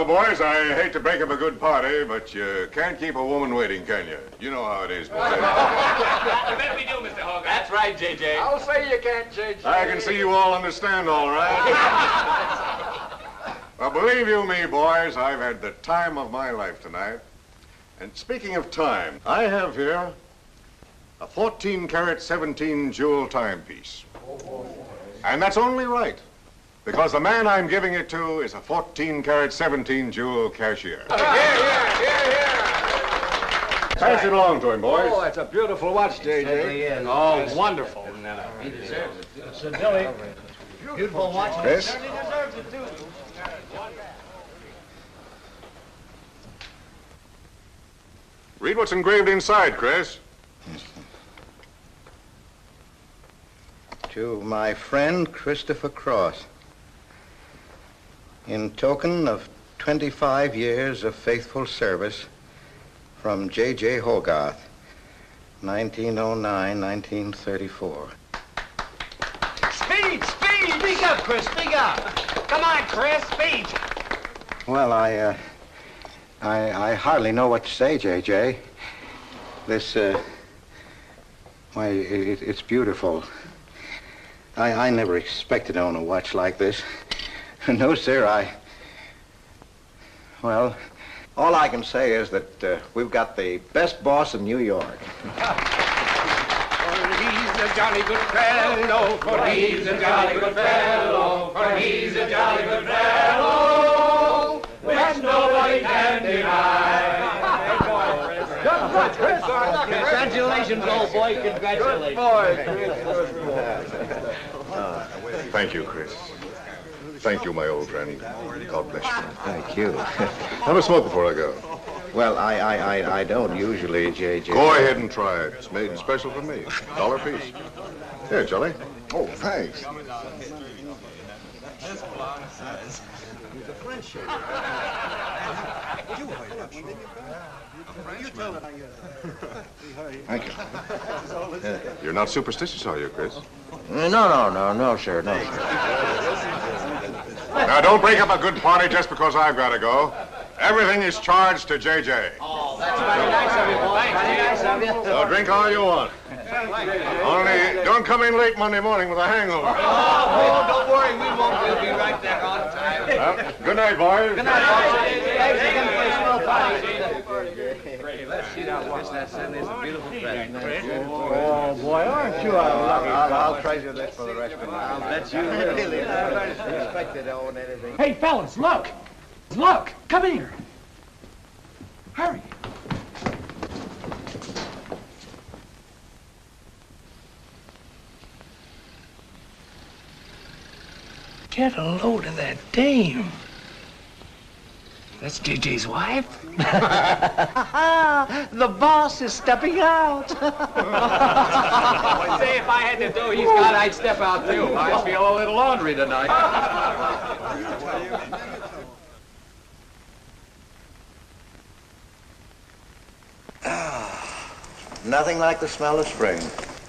Well, boys, I hate to break up a good party, but you can't keep a woman waiting, can you? You know how it is, boys. I bet we do, Mr. Hogarth. That's right, J.J. I'll say you can't, J.J. I can see you all understand, all right. Well, believe you me, boys, I've had the time of my life tonight. And speaking of time, I have here a 14-carat, 17-jewel timepiece. And that's only right, because the man I'm giving it to is a 14-carat, 17-jewel cashier. Pass it along to him, boys. Oh, that's a beautiful watch, J.J. Oh, wonderful. He deserves it. So, Billy, beautiful watch. Chris? Certainly deserves it, too. Read what's engraved inside, Chris. To my friend Christopher Cross, in token of 25 years of faithful service, from J.J. Hogarth, 1909-1934. Speed! Speak up, Chris, speak up. Come on, Chris, speed. Well, I hardly know what to say, J.J. This, why, it's beautiful. I never expected to own a watch like this. No, sir, well, all I can say is that we've got the best boss in New York. For he's a jolly good fellow, for he's a jolly good fellow, for he's a jolly good fellow, which nobody can deny. Congratulations, old boy, congratulations. Thank you, Chris. Thank you, my old friend. God bless you. Thank you. Have a smoke before I go. Well, I don't usually, J.J. Go ahead and try it. It's made special for me. $1 a piece. Here, Charlie. Oh, thanks. Thank you. You're not superstitious, are you, Chris? No, sir, no, sir. Now, don't break up a good party just because I've got to go. Everything is charged to J.J. Oh, that's very nice of you, boy. Very nice of you. So drink all you want. Only don't come in late Monday morning with a hangover. Oh, don't worry, we won't. We'll be right back on time. Well, good night, boys. Good night, boys. Thanks again for a swell party. Let's see that watch. That certainly is a beautiful present. Oh, boy, aren't you a lucky I'll treasure this for the rest of my life. I'll bet you will. Really, I don't expect to own anything. Hey, fellas, look! Look! Come here! Hurry! Get a load of that dame. That's JJ's wife? The boss is stepping out. Say, if I had to do he's got, I'd step out too. I feel a little laundry tonight. Nothing like the smell of spring.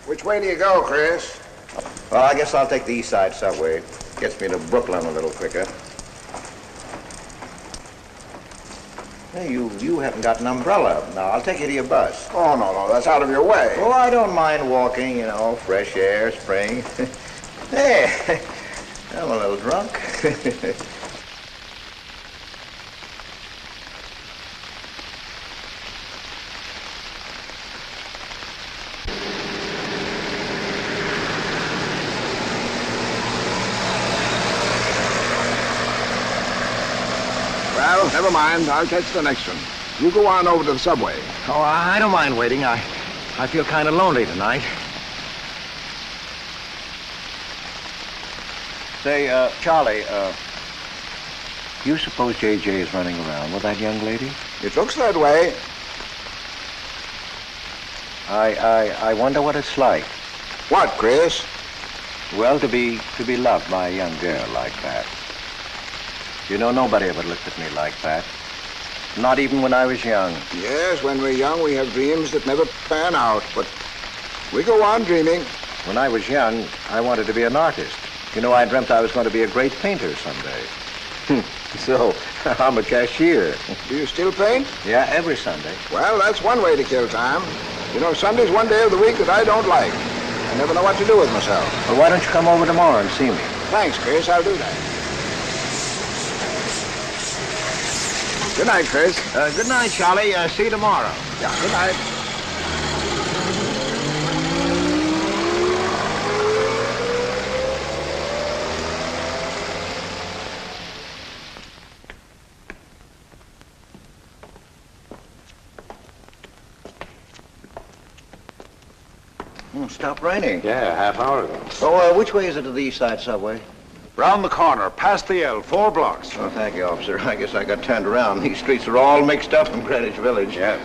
Which way do you go, Chris? Well, I guess I'll take the East Side subway. Gets me to Brooklyn a little quicker. Hey, you haven't got an umbrella. Now, I'll take you to your bus. Oh, no, that's out of your way. Oh, I don't mind walking, you know, fresh air, spring. Hey, I'm a little drunk. Well, never mind. I'll catch the next one. You go on over to the subway. Oh, I don't mind waiting. I feel kind of lonely tonight. Say, Charlie, you suppose J.J. is running around with that young lady? It looks that way. I wonder what it's like. What, Chris? Well, to be loved by a young girl like that. You know, nobody ever looked at me like that. Not even when I was young. Yes, when we're young, we have dreams that never pan out, but we go on dreaming. When I was young, I wanted to be an artist. You know, I dreamt I was going to be a great painter someday. So, I'm a cashier. Do you still paint? Yeah, every Sunday. Well, that's one way to kill time. You know, Sunday's one day of the week that I don't like. I never know what to do with myself. Well, why don't you come over tomorrow and see me? Thanks, Chris. I'll do that. Good night, Chris. Good night, Charlie. See you tomorrow. Yeah, good night. Stopped raining. Yeah, half hour ago. Oh, which way is it to the East Side Subway? Round the corner, past the L, 4 blocks. Oh, thank you, officer. I guess I got turned around. These streets are all mixed up in Greenwich Village. Yeah.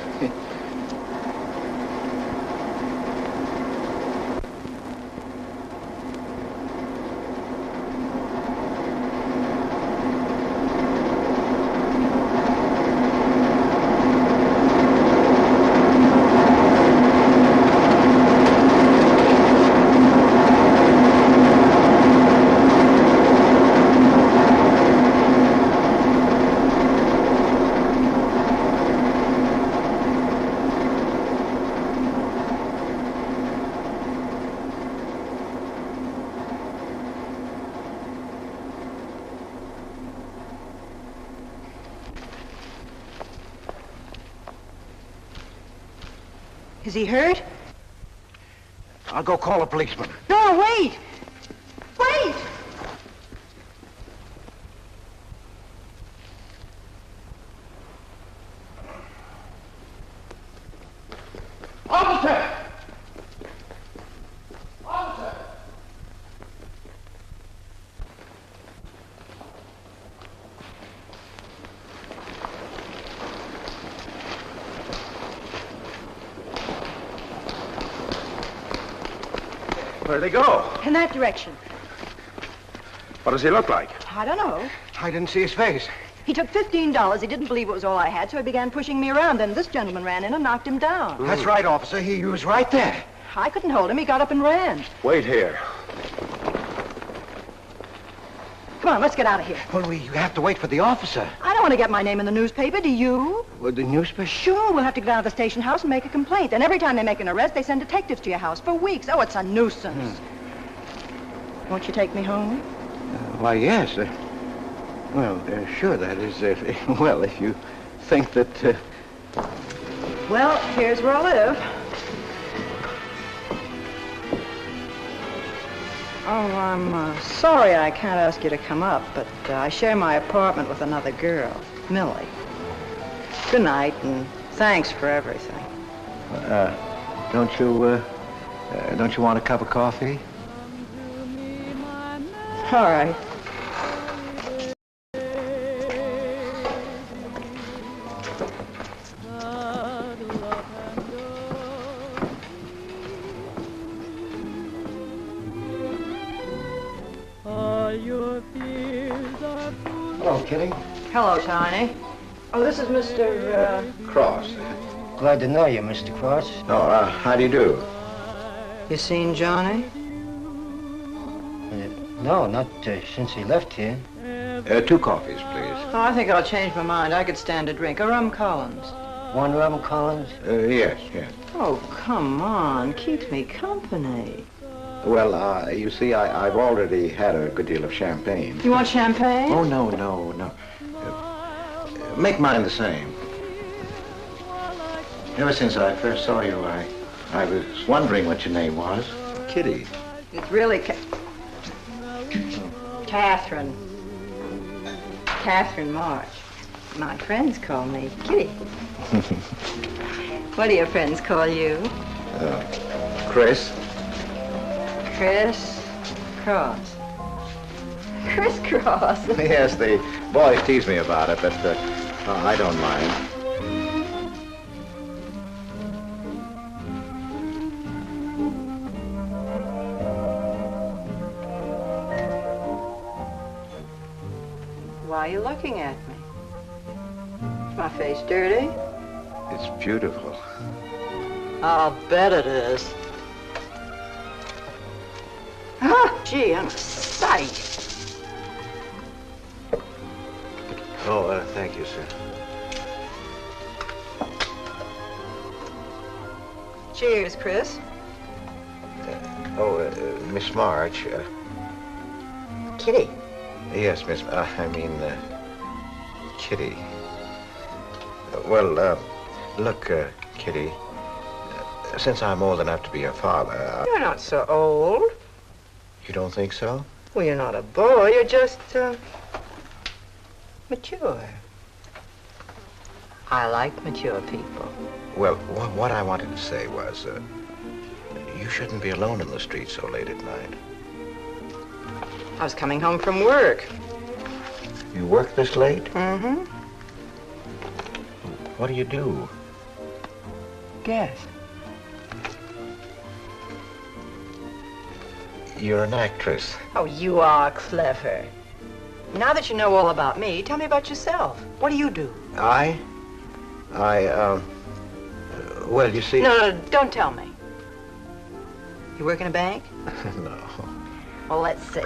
Is he hurt? I'll go call a policeman. No, wait! Wait! Officer! Officer! Where'd they go? In that direction. What does he look like? I don't know. I didn't see his face. He took $15. He didn't believe it was all I had, so he began pushing me around. Then this gentleman ran in and knocked him down. That's right, officer. He was right there. I couldn't hold him. He got up and ran. Wait here. Come on, let's get out of here. Well, we have to wait for the officer. I don't want to get my name in the newspaper, do you? Well, the newspaper? Sure, we'll have to go down to the station house and make a complaint. And every time they make an arrest, they send detectives to your house for weeks. Oh, it's a nuisance. Won't you take me home? Why, yes. Sure, that is, if you think that... Well, here's where I live. Oh, I'm sorry I can't ask you to come up, but I share my apartment with another girl, Millie. Good night, and thanks for everything. Don't you want a cup of coffee? All right. Hello, Kitty. Hello, Tiny. Oh, this is Mr. Cross. Glad to know you, Mr. Cross. Oh, how do you do? You seen Johnny? No, not since he left here. 2 coffees, please. Oh, I think I'll change my mind. I could stand a drink. A rum Collins. One rum Collins? Yes. Oh, come on. Keep me company. Well, you see, I've already had a good deal of champagne. You want champagne? Oh, no. Make mine the same. Ever since I first saw you, I was wondering what your name was. Kitty. It's really Catherine. Catherine March. My friends call me Kitty. What do your friends call you? Chris. Chris Cross. Chris Cross. Yes, the boys tease me about it, but I don't mind. Why are you looking at me? Is my face dirty? It's beautiful. I'll bet it is. Ah, gee, I'm a sight. Oh, thank you, sir. Cheers, Chris. Miss March. Kitty. Yes, Miss. Kitty. Look, Kitty. Since I'm old enough to be a father. You're not so old. You don't think so? Well, you're not a boy. You're just, mature. I like mature people. Well, what I wanted to say was, you shouldn't be alone in the street so late at night. I was coming home from work. You work this late? Mm-hmm. What do you do? Guess. You're an actress. Oh, you are clever. Now that you know all about me, tell me about yourself. What do you do? Well, you see... No, don't tell me. You work in a bank? No. Well, let's see.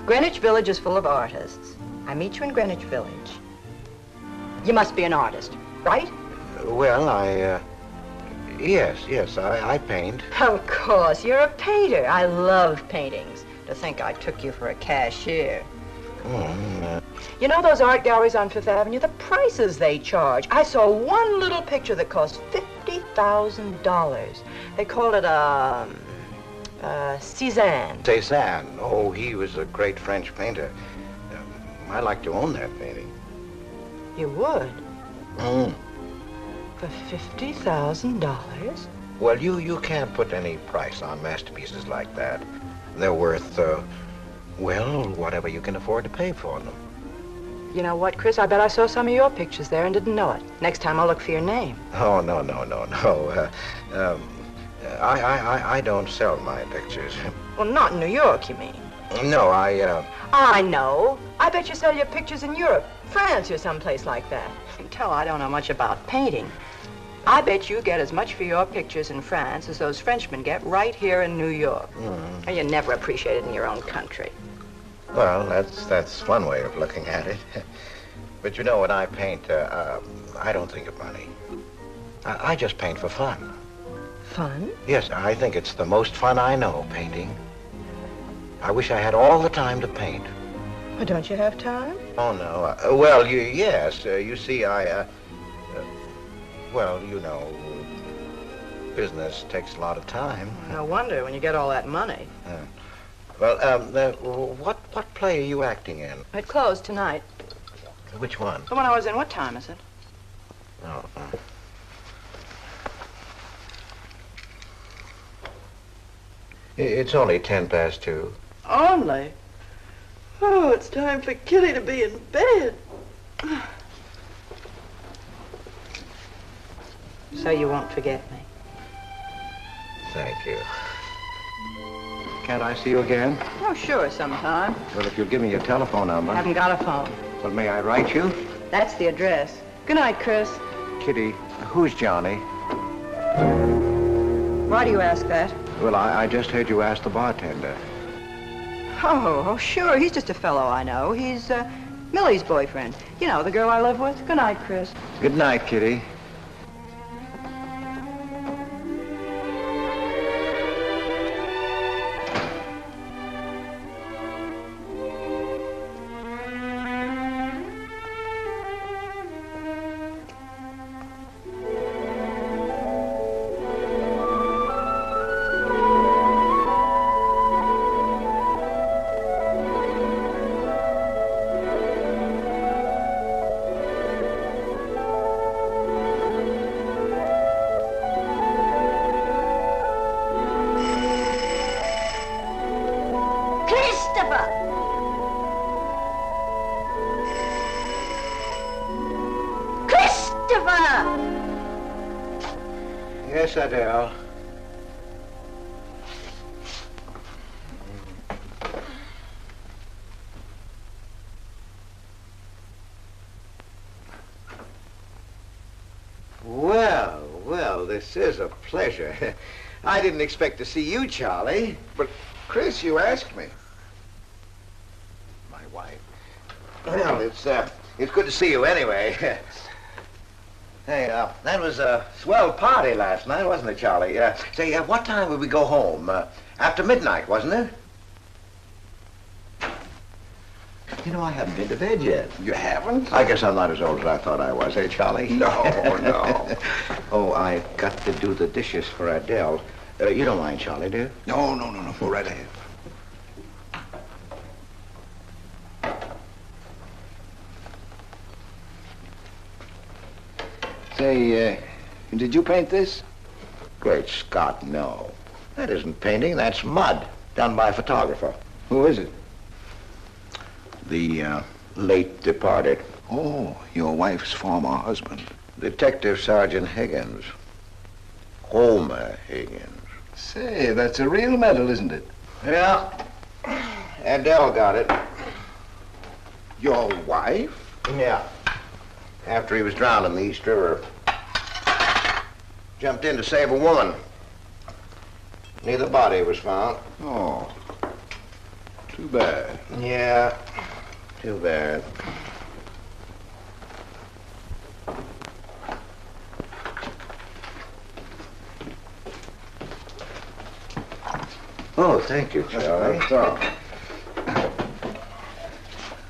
Greenwich Village is full of artists. I meet you in Greenwich Village. You must be an artist, right? Well, Yes, I paint. Of course, you're a painter. I love paintings. To think I took you for a cashier. You know those art galleries on Fifth Avenue? The prices they charge. I saw one little picture that cost $50,000. They called it Cézanne. Cézanne. Oh, he was a great French painter. I'd like to own that painting. You would? For $50,000? Well, you can't put any price on masterpieces like that. They're worth, whatever you can afford to pay for them. You know what, Chris? I bet I saw some of your pictures there and didn't know it. Next time I'll look for your name. Oh, no. I don't sell my pictures. Well, not in New York, you mean? No, I know. I bet you sell your pictures in Europe, France, or someplace like that. You can tell I don't know much about painting. I bet you get as much for your pictures in France as those Frenchmen get right here in New York. And you never appreciate it in your own country. Well, that's one way of looking at it. But you know, when I paint, I don't think of money. I just paint for fun. Fun? Yes, I think it's the most fun I know, painting. I wish I had all the time to paint. Well, don't you have time? Oh, no. Yes. You see, business takes a lot of time. No wonder when you get all that money. What play are you acting in? It closed tonight. Which one? The one I was in. What time is it? Oh. It's only 2:10. Only? Oh, it's time for Kitty to be in bed. So you won't forget me. Thank you. Can't I see you again? Oh, sure, sometime. Well, if you'll give me your telephone number. Haven't got a phone. Well, may I write you? That's the address. Good night, Chris. Kitty, who's Johnny? Why do you ask that? Well, I just heard you ask the bartender. Oh, sure. He's just a fellow I know. He's Millie's boyfriend. You know, the girl I live with. Good night, Chris. Good night, Kitty. Yes, Adele. Well, this is a pleasure. I didn't expect to see you, Charlie. But, Chris, you asked me. My wife. Well, it's It's good to see you anyway. Hey, that was a swell party last night, wasn't it, Charlie? Say, what time would we go home? After midnight, wasn't it? You know, I haven't been to bed yet. You haven't? I guess I'm not as old as I thought I was, eh, Charlie? No, no. Oh, I've got to do the dishes for Adele. You don't mind, Charlie, do you? No. Go right ahead. Say, did you paint this? Great Scott, no. That isn't painting, that's mud, done by a photographer. Who is it? The late departed Oh, your wife's former husband. Detective Sergeant Higgins. Homer Higgins. Say, that's a real medal, isn't it? Yeah. Adele got it. Your wife? Yeah. After he was drowned in the East River. Jumped in to save a woman. Neither body was found. Oh, too bad. Yeah, too bad. Oh, thank you, Charlie. That's all.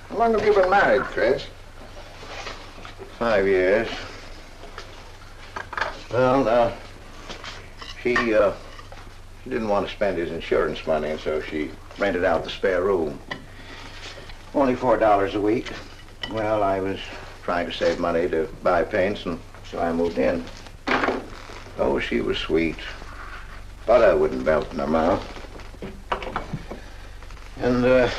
How long have you been married, Chris? 5 years. Well, she didn't want to spend his insurance money, and so she rented out the spare room. Only $4 a week. Well, I was trying to save money to buy paints, and so I moved in. Oh, she was sweet. Butter wouldn't melt in her mouth. And, well,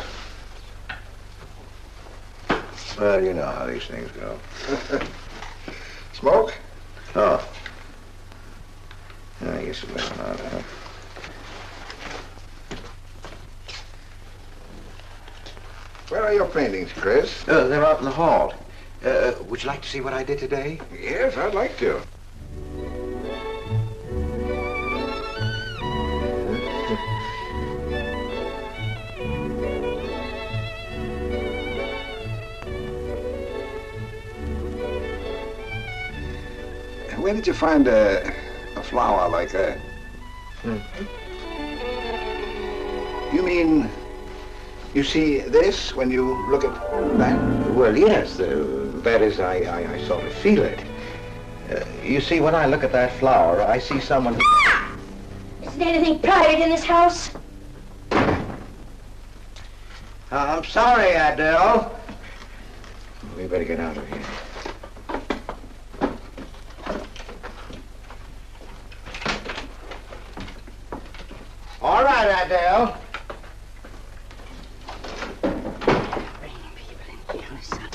you know how these things go. Smoke? Oh. I guess it went out, huh? Where are your paintings, Chris? They're out in the hall. Would you like to see what I did today? Yes, I'd like to. Where did you find a flower like that? You mean you see this when you look at that? Well, yes. That is, I sort of feel it. You see, when I look at that flower, I see someone... Isn't anything private in this house? I'm sorry, Adele. We better get out of here. All right, Adele. Bringing people in here, son.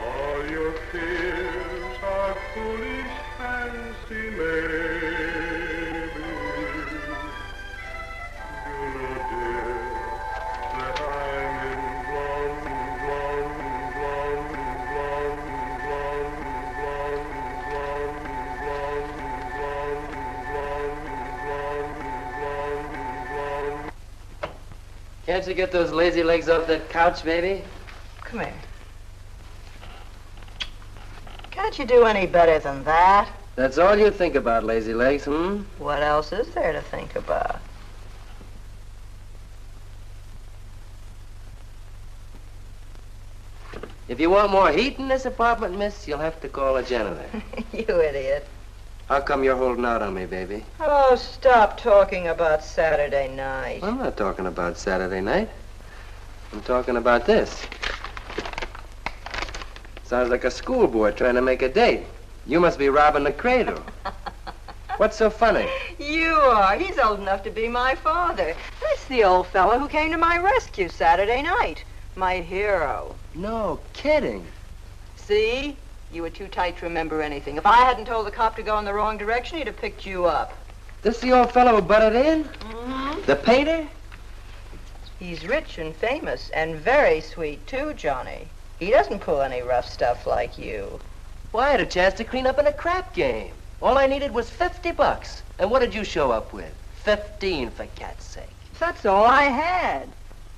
All your fears are foolish fancy maybe. You know, dear, that I'm in Can't you get those lazy legs off that couch, baby? Come here. Can't you do any better than that? That's all you think about, lazy legs, hmm? What else is there to think about? If you want more heat in this apartment, miss, you'll have to call a janitor. You idiot. How come you're holding out on me, baby? Oh, stop talking about Saturday night. I'm not talking about Saturday night. I'm talking about this. Sounds like a schoolboy trying to make a date. You must be robbing the cradle. What's so funny? You are. He's old enough to be my father. That's the old fellow who came to my rescue Saturday night. My hero. No kidding. See? You were too tight to remember anything. If I hadn't told the cop to go in the wrong direction, he'd have picked you up. This the old fellow who butted in? Mm-hmm. The painter? He's rich and famous and very sweet, too, Johnny. He doesn't pull any rough stuff like you. Well, I had a chance to clean up in a crap game. All I needed was $50. And what did you show up with? 15, for cat's sake. That's all I had.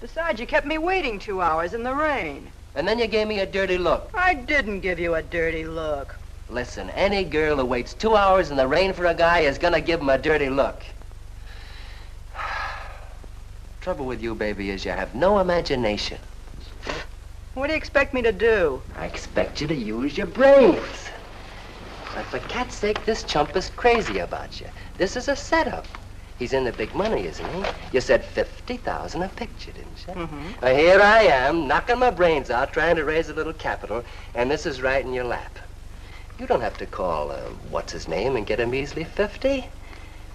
Besides, you kept me waiting 2 hours in the rain. And then you gave me a dirty look. I didn't give you a dirty look. Listen, any girl who waits 2 hours in the rain for a guy is gonna give him a dirty look. Trouble with you, baby, is you have no imagination. What do you expect me to do? I expect you to use your brains. But for cat's sake, this chump is crazy about you. This is a setup. He's in the big money, isn't he? You said 50,000 a picture, didn't you? Mm-hmm. Well, here I am, knocking my brains out, trying to raise a little capital, and this is right in your lap. You don't have to call, what's his name, and get a measly 50.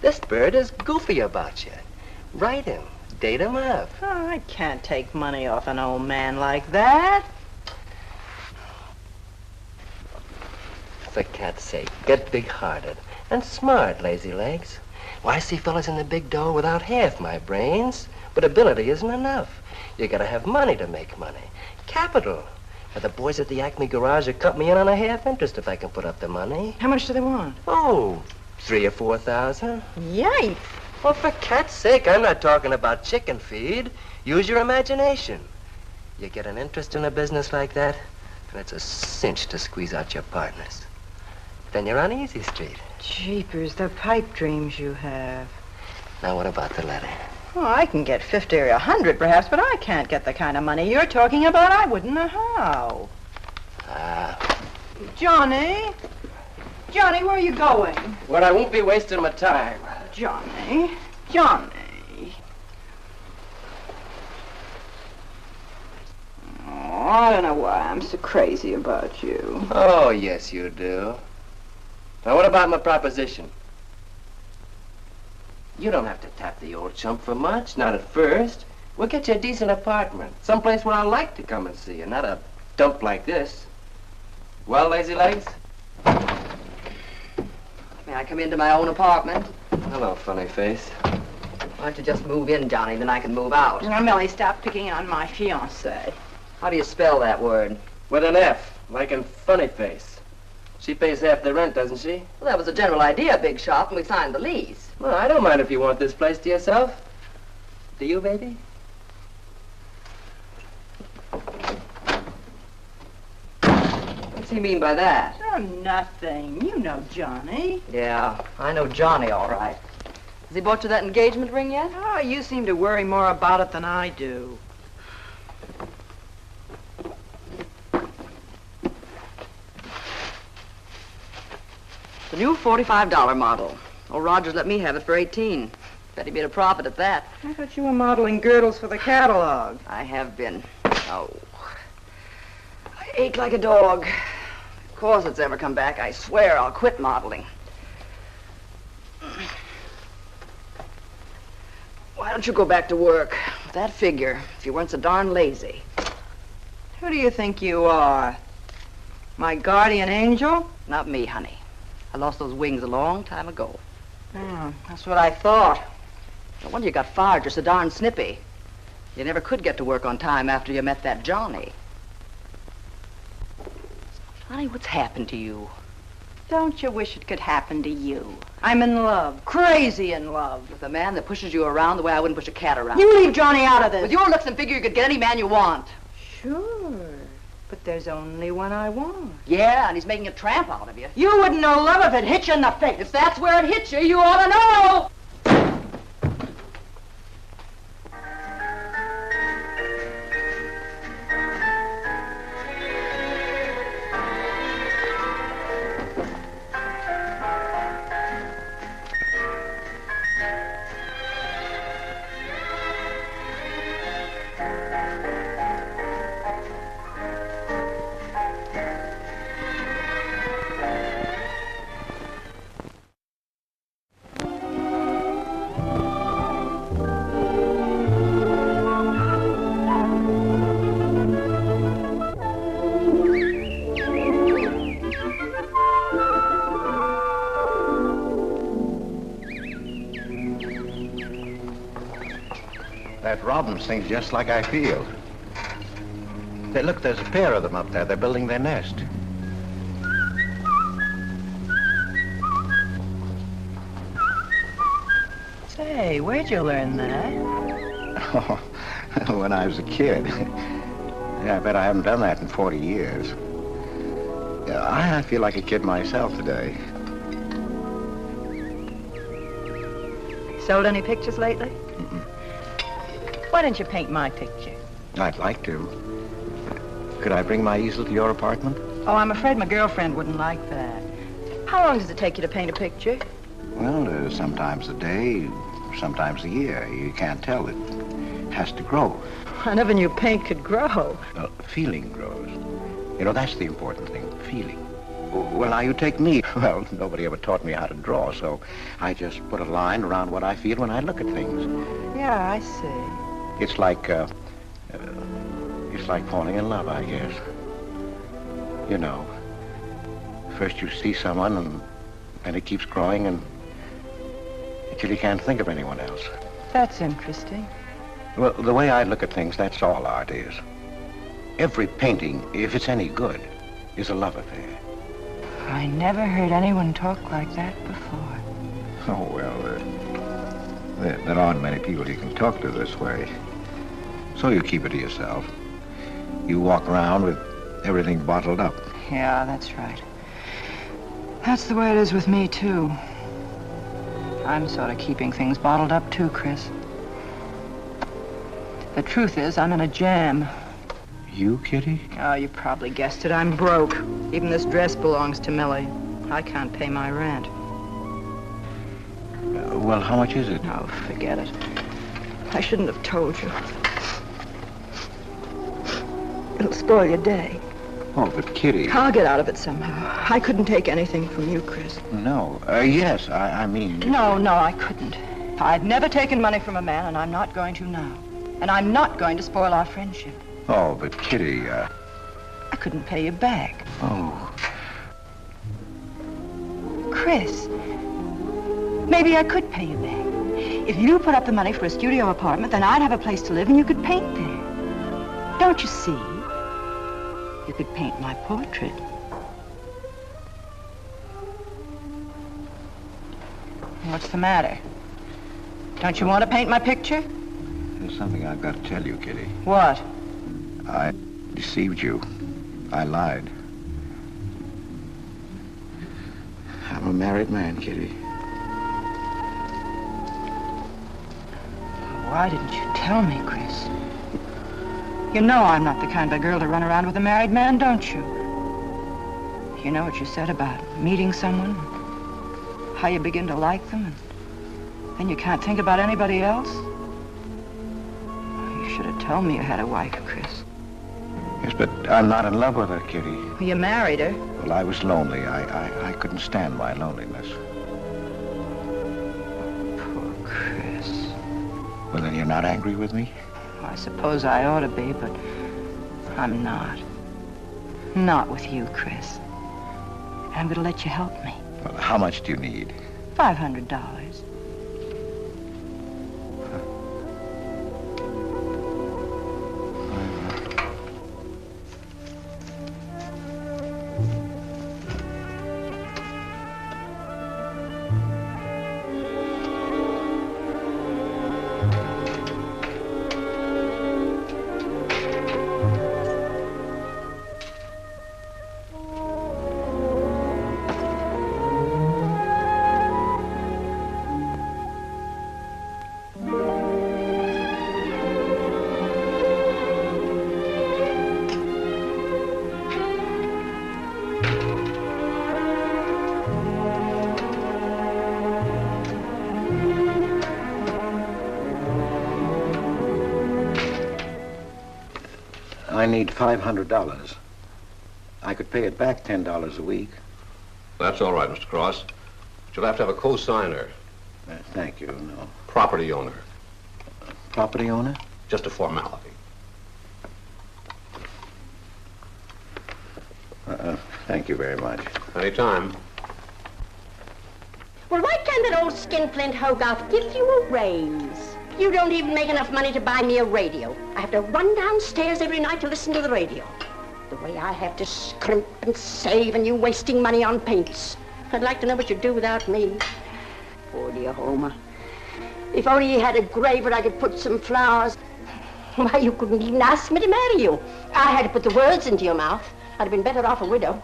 This bird is goofy about you. Write him. Date him up. Oh, I can't take money off an old man like that. For cat's sake, get big-hearted and smart, lazy legs. Why, I see fellas in the big door without half my brains, but ability isn't enough. You gotta have money to make money. Capital. Now, the boys at the Acme garage will cut me in on a half interest if I can put up the money. How much do they want? Oh, 3,000 or 4,000. Yikes. Well, for cat's sake, I'm not talking about chicken feed. Use your imagination. You get an interest in a business like that, and it's a cinch to squeeze out your partners. Then you're on easy street. Jeepers, the pipe dreams you have. Now, what about the letter? Oh, I can get 50 or 100 perhaps, but I can't get the kind of money you're talking about. I wouldn't know how. Ah. Johnny? Johnny, where are you going? Well, I won't be wasting my time. Johnny? Johnny? Oh, I don't know why I'm so crazy about you. Oh, yes, you do. Now, what about my proposition? You don't have to tap the old chump for much, not at first. We'll get you a decent apartment, someplace where I like to come and see you, not a dump like this. Well, lazy legs? May I come into my own apartment? Hello, funny face. Why don't you just move in, Johnny, then I can move out. Now, Millie, stop picking on my fiancée. How do you spell that word? With an F, like in funny face. She pays half the rent, doesn't she? Well, that was a general idea, big shop, and we signed the lease. Well, I don't mind if you want this place to yourself. Do you, baby? What's he mean by that? Oh, nothing. You know Johnny. Yeah, I know Johnny all right. Has he bought you that engagement ring yet? Oh, you seem to worry more about it than I do. The new $45 model. Old Rogers let me have it for 18. Bet he made a profit at that. I thought you were modeling girdles for the catalog. I have been. Oh. I ache like a dog. If corsets ever come back, I swear I'll quit modeling. Why don't you go back to work? With that figure, if you weren't so darn lazy. Who do you think you are? My guardian angel? Not me, honey. I lost those wings a long time ago. That's what I thought. No wonder you got fired. You're so darn snippy. You never could get to work on time after you met that Johnny. Honey, what's happened to you? Don't you wish it could happen to you? I'm in love. Crazy in love. With a man that pushes you around the way I wouldn't push a cat around. You leave Johnny out of this. With your looks and figure, you could get any man you want. Sure. But there's only one I want. Yeah, and he's making a tramp out of you. You wouldn't know love if it hit you in the face. If that's where it hit you, you ought to know. That Robin sings just like I feel. Look, there's a pair of them up there. They're building their nest. Say, where'd you learn that? Oh, when I was a kid. Yeah, I bet I haven't done that in 40 years. Yeah, I feel like a kid myself today. Sold any pictures lately? Mm-mm. Why don't you paint my picture? I'd like to. Could I bring my easel to your apartment? Oh, I'm afraid my girlfriend wouldn't like that. How long does it take you to paint a picture? Well, sometimes a day, sometimes a year. You can't tell. It has to grow. I never knew paint could grow. Feeling grows. You know, that's the important thing, feeling. Well, now you take me. Well, nobody ever taught me how to draw, so I just put a line around what I feel when I look at things. Yeah, I see. It's like falling in love, I guess. You know, first you see someone and it keeps growing until you can't think of anyone else. That's interesting. Well, the way I look at things, that's all art is. Every painting, if it's any good, is a love affair. I never heard anyone talk like that before. Oh, well, there aren't many people you can talk to this way. So you keep it to yourself. You walk around with everything bottled up. Yeah, that's right. That's the way it is with me, too. I'm sort of keeping things bottled up, too, Chris. The truth is, I'm in a jam. You, Kitty? Oh, you probably guessed it. I'm broke. Even this dress belongs to Millie. I can't pay my rent. Well, how much is it? Oh, forget it. I shouldn't have told you. It'll spoil your day. Oh, but Kitty... I'll get out of it somehow. I couldn't take anything from you, Chris. No. Yes, I mean... No, I couldn't. I've never taken money from a man, and I'm not going to now. And I'm not going to spoil our friendship. Oh, but Kitty, I couldn't pay you back. Oh. Chris, maybe I could pay you back. If you put up the money for a studio apartment, then I'd have a place to live and you could paint there. Don't you see? You could paint my portrait. What's the matter? Don't you want to paint my picture? There's something I've got to tell you, Kitty. What? I deceived you. I lied. I'm a married man, Kitty. Why didn't you tell me, Chris? You know I'm not the kind of girl to run around with a married man, don't you? You know what you said about meeting someone, how you begin to like them, and then you can't think about anybody else? You should have told me you had a wife, Chris. Yes, but I'm not in love with her, Kitty. You married her. Well, I was lonely. I couldn't stand my loneliness. Poor Chris. Well, then you're not angry with me? I suppose I ought to be, but I'm not. Not with you, Chris. And I'm going to let you help me. Well, how much do you need? $500. I need $500. I could pay it back $10 a week. That's all right, Mr. Cross. But you'll have to have a co-signer. Thank you, no. Property owner. Property owner? Just a formality. Thank you very much. Anytime. Well, why can't that old skinflint Hogarth give you a raise? You don't even make enough money to buy me a radio. I have to run downstairs every night to listen to the radio. The way I have to scrimp and save and you wasting money on paints. I'd like to know what you'd do without me. Poor dear Homer. If only he had a grave where I could put some flowers. Why, you couldn't even ask me to marry you. I had to put the words into your mouth. I'd have been better off a widow.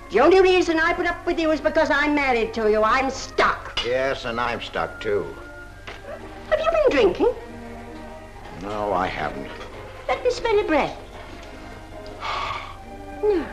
The only reason I put up with you is because I'm married to you. I'm stuck. Yes, and I'm stuck, too. Have you been drinking? No, I haven't. Let me smell your breath. No.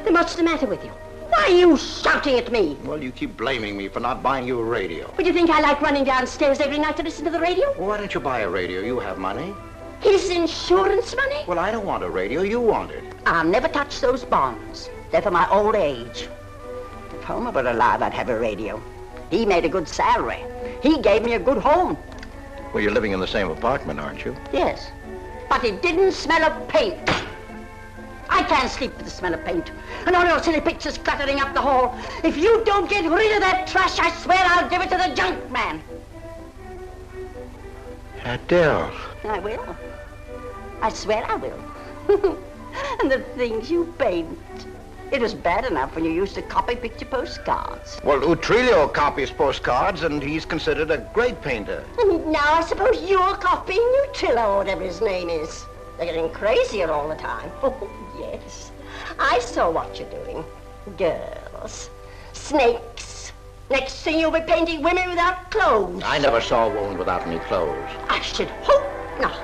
Then what's the matter with you? Why are you shouting at me? Well, you keep blaming me for not buying you a radio. Would you think I like running downstairs every night to listen to the radio? Well, why don't you buy a radio? You have money. His insurance money? Well, I don't want a radio. You want it. I'll never touch those bonds. They're for my old age. If Homer were alive, I'd have a radio. He made a good salary. He gave me a good home. Well, you're living in the same apartment, aren't you? Yes. But it didn't smell of paint. I can't sleep with the smell of paint. And all your silly pictures cluttering up the hall. If you don't get rid of that trash, I swear I'll give it to the junk man. Adele. I will. I swear I will. And the things you paint. It was bad enough when you used to copy picture postcards. Well, Utrillo copies postcards, and he's considered a great painter. And now I suppose you're copying Utrillo, or whatever his name is. They're getting crazier all the time. Oh, yes. I saw what you're doing. Girls. Snakes. Next thing you'll be painting women without clothes. I never saw a woman without any clothes. I should hope not.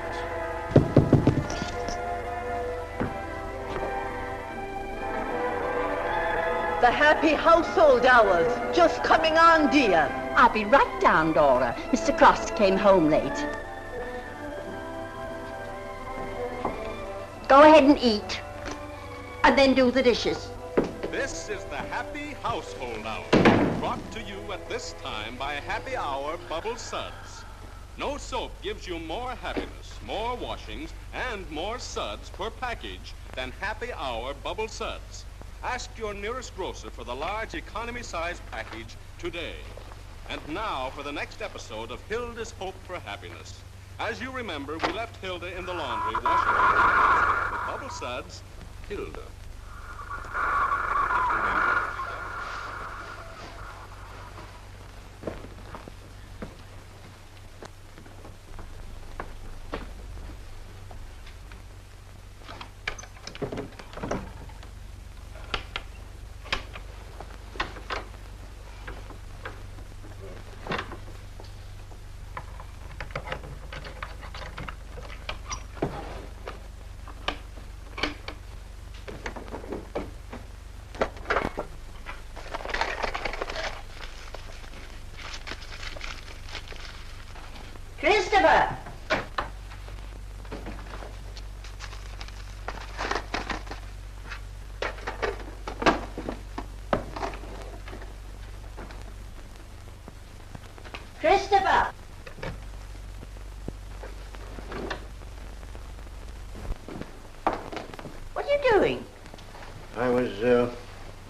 The happy household hours. Just coming on, dear. I'll be right down, Dora. Mr. Cross came home late. Go ahead and eat. And then do the dishes. This is the Happy Household Hour, brought to you at this time by Happy Hour Bubble Suds. No soap gives you more happiness, more washings, and more suds per package than Happy Hour Bubble Suds. Ask your nearest grocer for the large economy-size package today. And now for the next episode of Hilda's Hope for Happiness. As you remember, we left Hilda in the laundry washing her hands. With Bubble Suds, Hilda. Christopher! Christopher! What are you doing?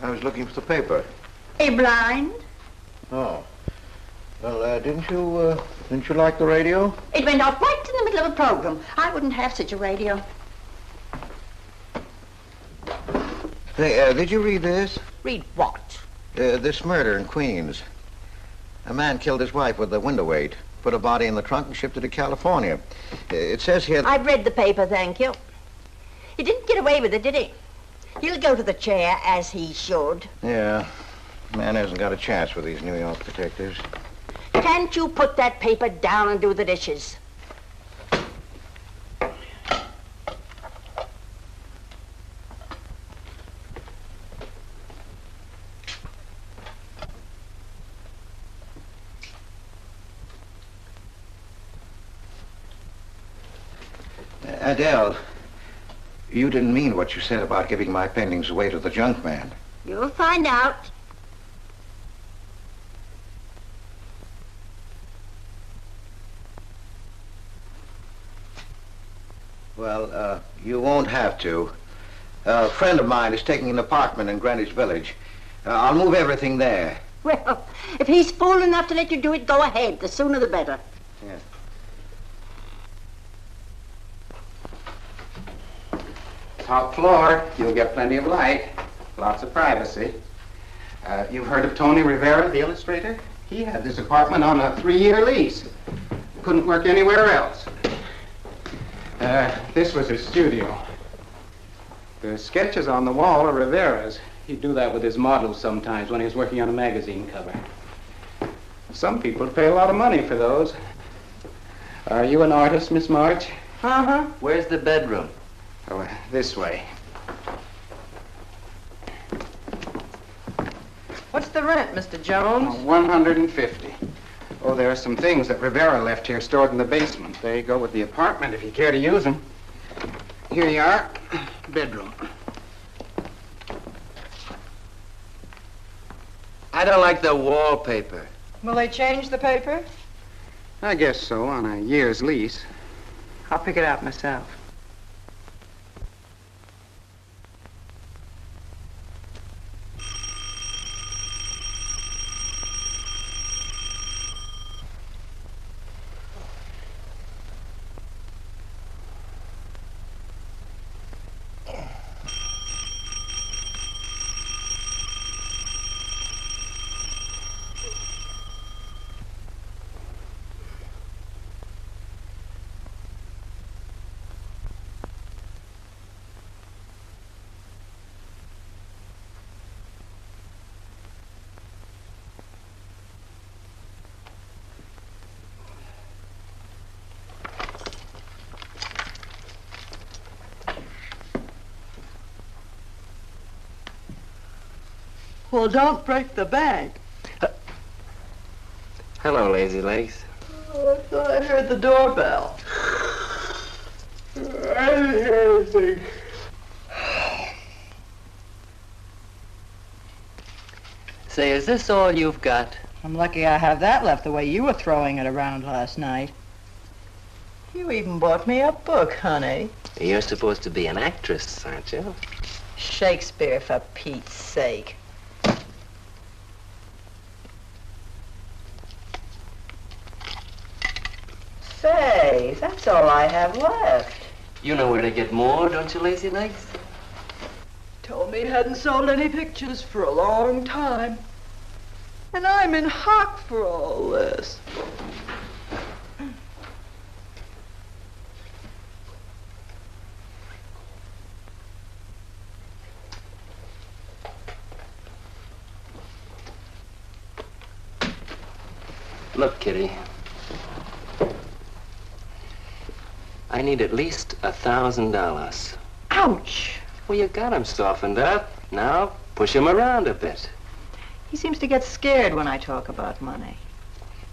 I was looking for the paper. Are you blind? Oh. Well, didn't you like the radio? It went off right in the middle of a program. I wouldn't have such a radio. Hey, did you read this? Read what? This murder in Queens. A man killed his wife with a window weight, put a body in the trunk and shipped it to California. It says here... I've read the paper, thank you. He didn't get away with it, did he? He'll go to the chair, as he should. Yeah. Man hasn't got a chance with these New York detectives. Can't you put that paper down and do the dishes? Adele, you didn't mean what you said about giving my paintings away to the junk man. You'll find out. Well, you won't have to. A friend of mine is taking an apartment in Greenwich Village. I'll move everything there. Well, if he's fool enough to let you do it, go ahead. The sooner the better. Yes. Top floor, you'll get plenty of light, lots of privacy. You've heard of Tony Rivera, the illustrator? He had this apartment on a 3-year lease. Couldn't work anywhere else. This was his studio. The sketches on the wall are Rivera's. He'd do that with his models sometimes when he was working on a magazine cover. Some people pay a lot of money for those. Are you an artist, Miss March? Uh-huh. Where's the bedroom? Oh, this way. What's the rent, Mr. Jones? $150. Oh, there are some things that Rivera left here stored in the basement. They go with the apartment if you care to use them. Here you are. Bedroom. I don't like the wallpaper. Will they change the paper? I guess so, on a year's lease. I'll pick it out myself. Well, don't break the bank. Hello, Lazy Legs. I thought I heard the doorbell. I didn't hear anything. Say, is this all you've got? I'm lucky I have that left the way you were throwing it around last night. You even bought me a book, honey. You're supposed to be an actress, aren't you? Shakespeare, for Pete's sake. Say, that's all I have left. You know where to get more, don't you, Lazy Legs? Told me he hadn't sold any pictures for a long time. And I'm in hock for all this. Look, Kitty. I need at least $1,000. Ouch! Well, you got him softened up. Now, push him around a bit. He seems to get scared when I talk about money.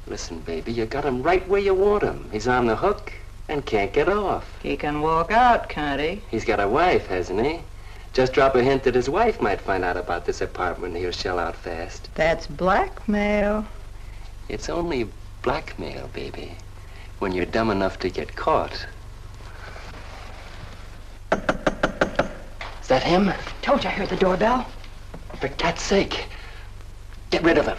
Listen, baby, you got him right where you want him. He's on the hook and can't get off. He can walk out, can't he? He's got a wife, hasn't he? Just drop a hint that his wife might find out about this apartment and he'll shell out fast. That's blackmail. It's only blackmail, baby, when you're dumb enough to get caught. Is that him? Told you I heard the doorbell. For cat's sake, get rid of him.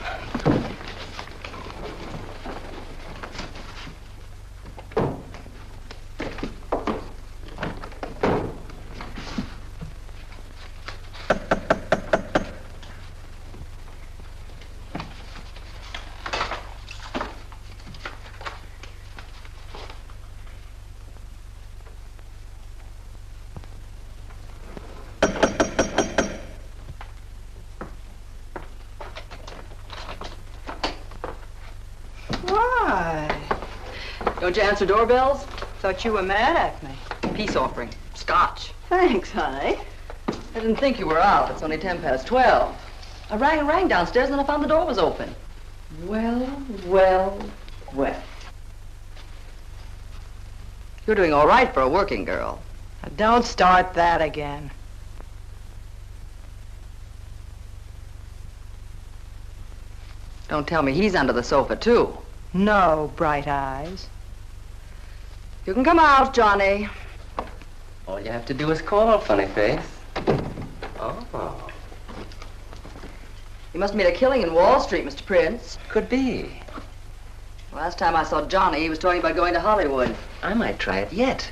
Don't you answer doorbells? Thought you were mad at me. Peace offering. Scotch. Thanks, honey. I didn't think you were out. It's only 12:10. I rang and rang downstairs and then I found the door was open. Well. You're doing all right for a working girl. Now, don't start that again. Don't tell me he's under the sofa, too. No, bright eyes. You can come out, Johnny. All you have to do is call, funny face. Oh. You must have made a killing in Wall Street, Mr. Prince. Could be. Last time I saw Johnny, he was talking about going to Hollywood. I might try it yet.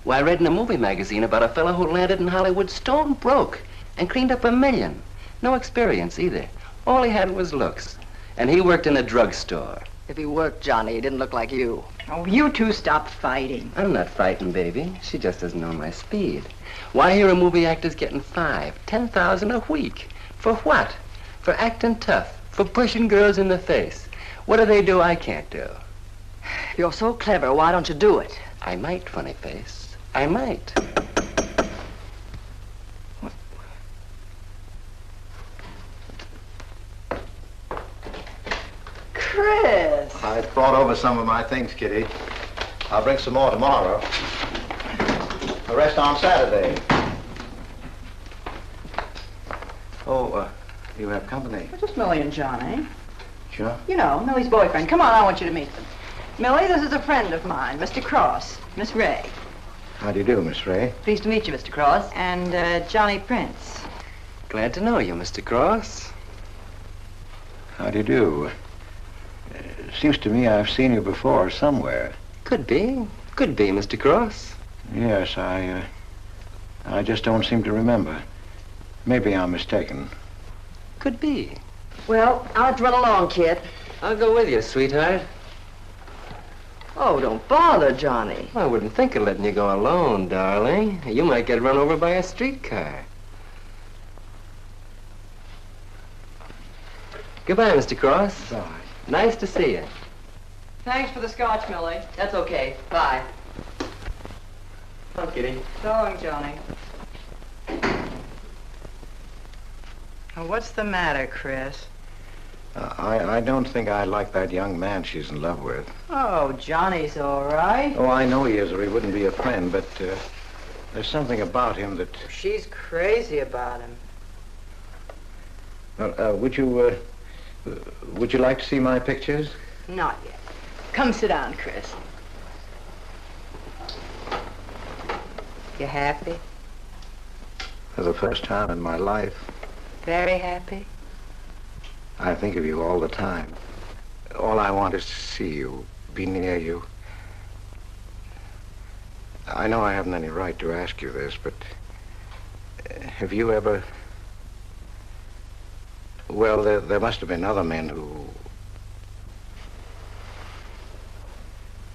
Well, I read in a movie magazine about a fellow who landed in Hollywood stone broke and cleaned up $1 million. No experience either. All he had was looks. And he worked in a drugstore. If he worked, Johnny, he didn't look like you. Oh, you two stop fighting. I'm not frightened, baby. She just doesn't know my speed. Why, here are movie actors getting $5,000, $10,000 a week. For what? For acting tough. For pushing girls in the face. What do they do I can't do? If you're so clever, why don't you do it? I might, funny face. I might. Chris! I brought over some of my things, Kitty. I'll bring some more tomorrow. The rest on Saturday. Oh, you have company. Just Millie and Johnny. Sure. You know, Millie's boyfriend. Come on, I want you to meet them. Millie, this is a friend of mine, Mr. Cross, Miss Ray. How do you do, Miss Ray? Pleased to meet you, Mr. Cross. And Johnny Prince. Glad to know you, Mr. Cross. How do you do? Seems to me I've seen you before somewhere. Could be. Could be, Mr. Cross. Yes, I just don't seem to remember. Maybe I'm mistaken. Could be. Well, I'll have to run along, kid. I'll go with you, sweetheart. Oh, don't bother, Johnny. I wouldn't think of letting you go alone, darling. You might get run over by a streetcar. Goodbye, Mr. Cross. Bye. Nice to see you. Thanks for the scotch, Millie. That's okay. Bye. Come on, Kitty. So long, Johnny. Oh, what's the matter, Chris? I don't think I like that young man she's in love with. Oh, Johnny's all right. Oh, I know he is, or he wouldn't be a friend, but there's something about him that... She's crazy about him. Would you like to see my pictures? Not yet. Come sit down, Chris. You happy? For the first time in my life. Very happy? I think of you all the time. All I want is to see you, be near you. I know I haven't any right to ask you this, but have you ever... Well, there must have been other men who...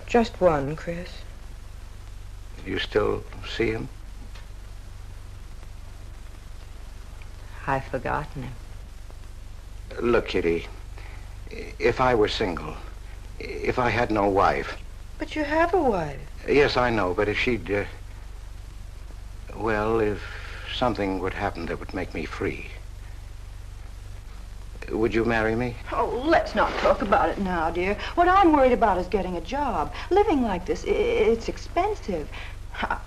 Just one, Chris. You still see him? I've forgotten him. Look, Kitty, if I were single, if I had no wife... But you have a wife. Yes, I know, but if she'd... well, if something would happen that would make me free... Would you marry me? Oh, let's not talk about it now, dear. What I'm worried about is getting a job. Living like this, it's expensive.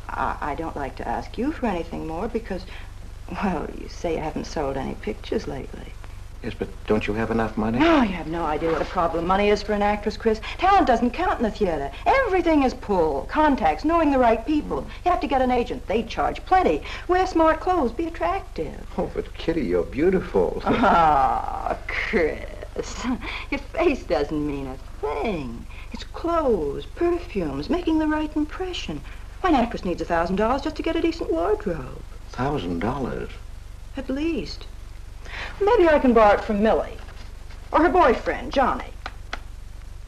I don't like to ask you for anything more because, well, you say you haven't sold any pictures lately. Yes, but don't you have enough money? No, you have no idea what a problem money is for an actress, Chris. Talent doesn't count in the theater. Everything is pull, contacts, knowing the right people. You have to get an agent. They charge plenty. Wear smart clothes. Be attractive. Oh, but Kitty, you're beautiful. Oh, Chris. Your face doesn't mean a thing. It's clothes, perfumes, making the right impression. Why, an actress needs $1,000 just to get a decent wardrobe. $1,000? At least. Maybe I can borrow it from Millie. Or her boyfriend, Johnny.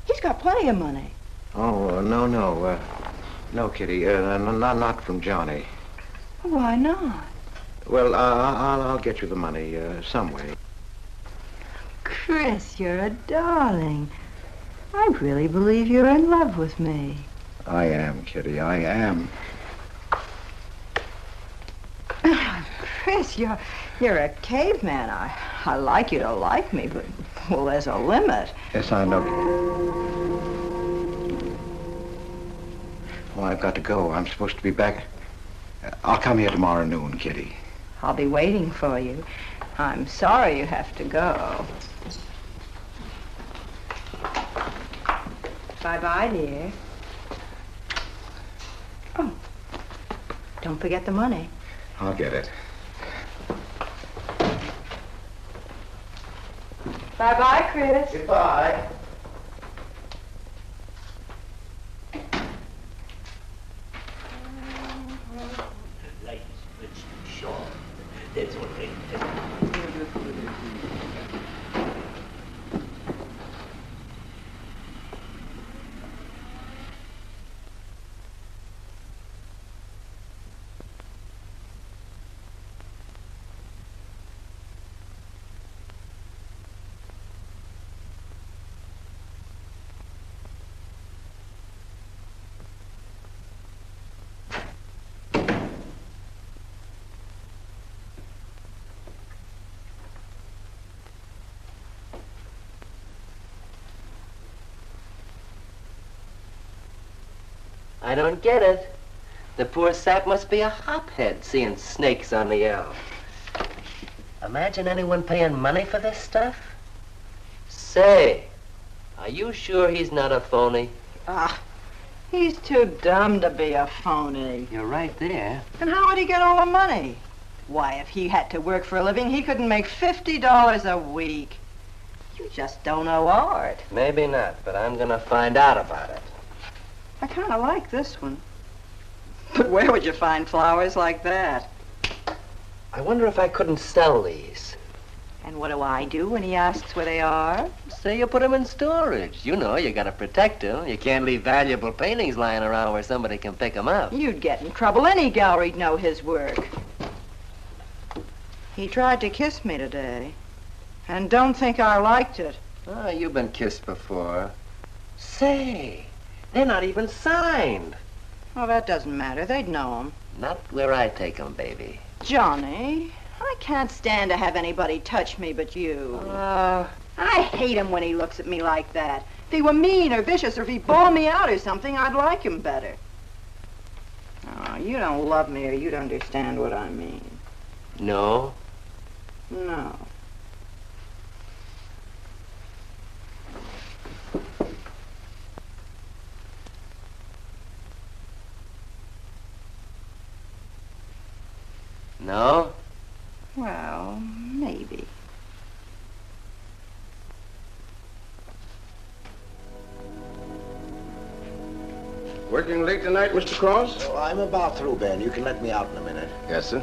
He's got plenty of money. Oh, no. No, Kitty. Not from Johnny. Why not? Well, I'll get you the money some way. Chris, you're a darling. I really believe you're in love with me. I am, Kitty. I am. Chris, you're a caveman. I like you to like me, but, well, there's a limit. Yes, I know. Well, I've got to go. I'm supposed to be back. I'll come here tomorrow noon, Kitty. I'll be waiting for you. I'm sorry you have to go. Bye-bye, dear. Oh, don't forget the money. I'll get it. Bye-bye, Chris. Goodbye. That's all right. I don't get it. The poor sap must be a hophead seeing snakes on the L. Imagine anyone paying money for this stuff. Say, are you sure he's not a phony? Ah, he's too dumb to be a phony. You're right there. And how would he get all the money? Why, if he had to work for a living, he couldn't make $50 a week. You just don't know art. Maybe not, but I'm gonna find out about it. I kind of like this one. But where would you find flowers like that? I wonder if I couldn't sell these. And what do I do when he asks where they are? Say you put them in storage. You know, you gotta protect them. You can't leave valuable paintings lying around where somebody can pick them up. You'd get in trouble. Any gallery'd know his work. He tried to kiss me today. And don't think I liked it. Oh, you've been kissed before. Say, they're not even signed. Oh, that doesn't matter. They'd know him. Not where I take them, baby. Johnny, I can't stand to have anybody touch me but you. I hate him when he looks at me like that. If he were mean or vicious or if he bawled me out or something, I'd like him better. Oh, you don't love me or you'd understand what I mean. No? No. No? Well, maybe. Working late tonight, Mr. Cross? Oh, I'm about through, Ben. You can let me out in a minute. Yes, sir.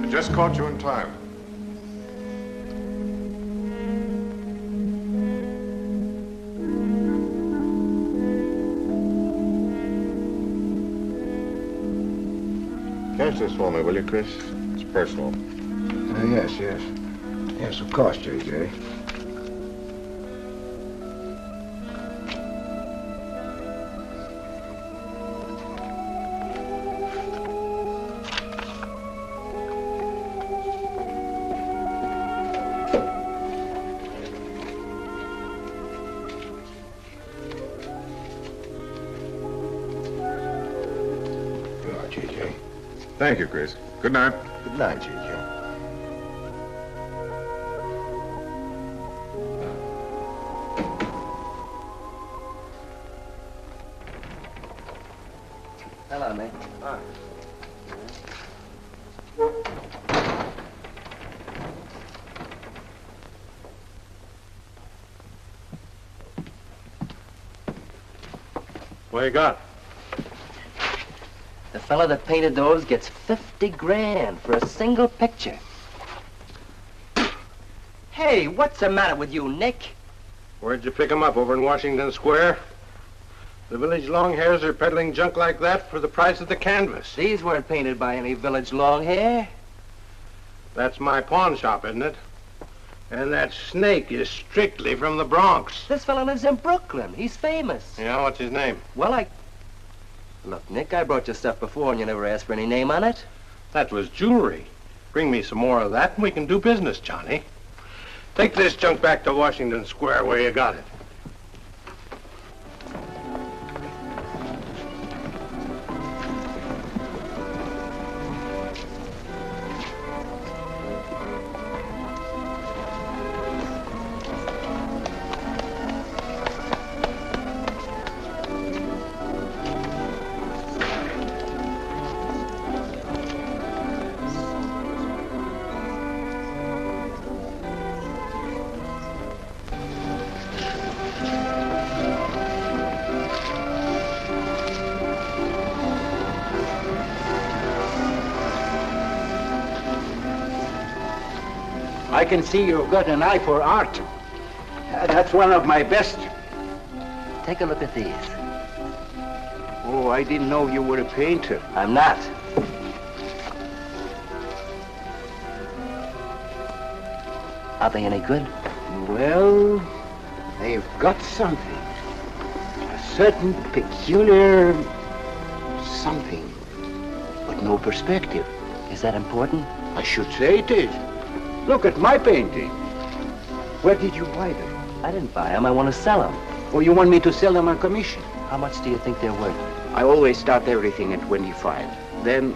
Just caught you in time. Catch this for me, will you, Chris? It's personal. Yes. Yes, of course, J.J. Thank you, Chris. Good night. Good night, J.J. Hello, Nick. Hi. What you got? The fella that painted those gets 50 grand for a single picture. Hey, what's the matter with you, Nick? Where'd you pick 'em up? Over in Washington Square? The village long hairs are peddling junk like that for the price of the canvas. These weren't painted by any village long hair. That's my pawn shop, isn't it? And that snake is strictly from the Bronx. This fella lives in Brooklyn. He's famous. Yeah, what's his name? Well, Look, Nick, I brought you stuff before and you never asked for any name on it. That was jewelry. Bring me some more of that and we can do business, Johnny. Take this junk back to Washington Square where you got it. I can see you've got an eye for art. That's one of my best. Take a look at these. Oh, I didn't know you were a painter. I'm not. Are they any good? Well, they've got something. A certain peculiar something, but no perspective. Is that important? I should say it is. Look at my painting. Where did you buy them? I didn't buy them. I want to sell them. Oh, you want me to sell them on commission? How much do you think they're worth? I always start everything at 25. Then,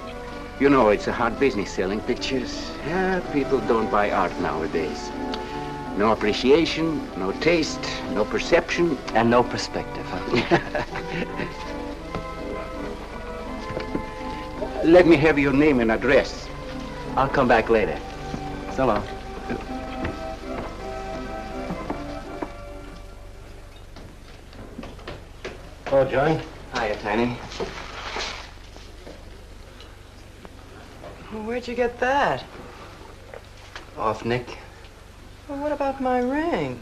you know, it's a hard business selling pictures. Yeah, people don't buy art nowadays. No appreciation, no taste, no perception. And no perspective, huh? Let me have your name and address. I'll come back later. So long. Oh, Joan. Hiya, Tiny. Well, where'd you get that? Off Nick. Well, what about my ring?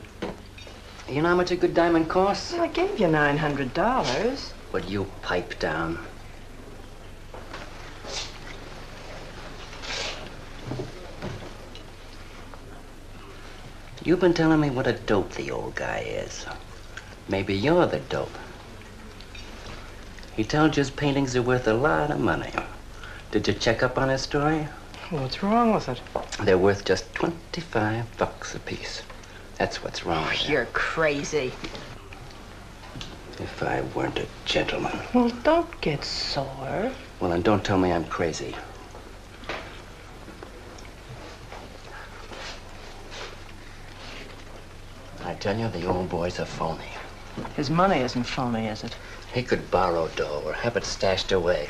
You know how much a good diamond costs? Well, I gave you $900. Would you pipe down? You've been telling me what a dope the old guy is. Maybe you're the dope. He tells you his paintings are worth a lot of money. Did you check up on his story? What's wrong with it? They're worth just $25 a piece. That's what's wrong with them. You're crazy. If I weren't a gentleman. Well, don't get sore. Well, then don't tell me I'm crazy. I tell you, the old boy's a phony. His money isn't phony, is it? He could borrow dough or have it stashed away.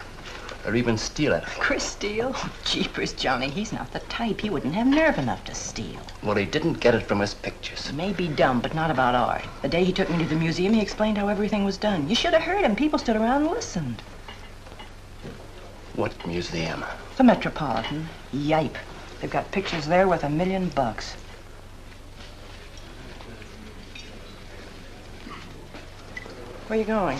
Or even steal it. Chris steal? Jeepers, Johnny, he's not the type. He wouldn't have nerve enough to steal. Well, he didn't get it from his pictures. He may be dumb, but not about art. The day he took me to the museum, he explained how everything was done. You should have heard him. People stood around and listened. What museum? The Metropolitan. Yipe. They've got pictures there worth $1 million. Where are you going?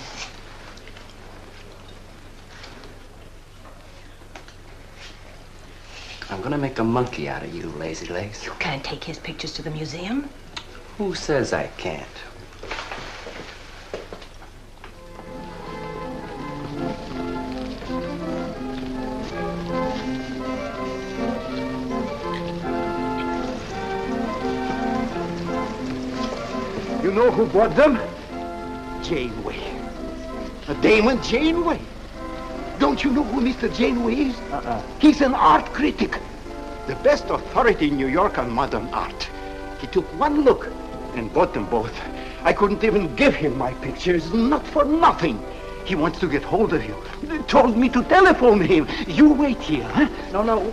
I'm gonna make a monkey out of you, lazy legs. You can't take his pictures to the museum. Who says I can't? You know who bought them? Janeway. A Damon Janeway. Don't you know who Mr. Janeway is? He's an art critic. The best authority in New York on modern art. He took one look and bought them both. I couldn't even give him my pictures, not for nothing. He wants to get hold of you. He told me to telephone him. You wait here, huh? No.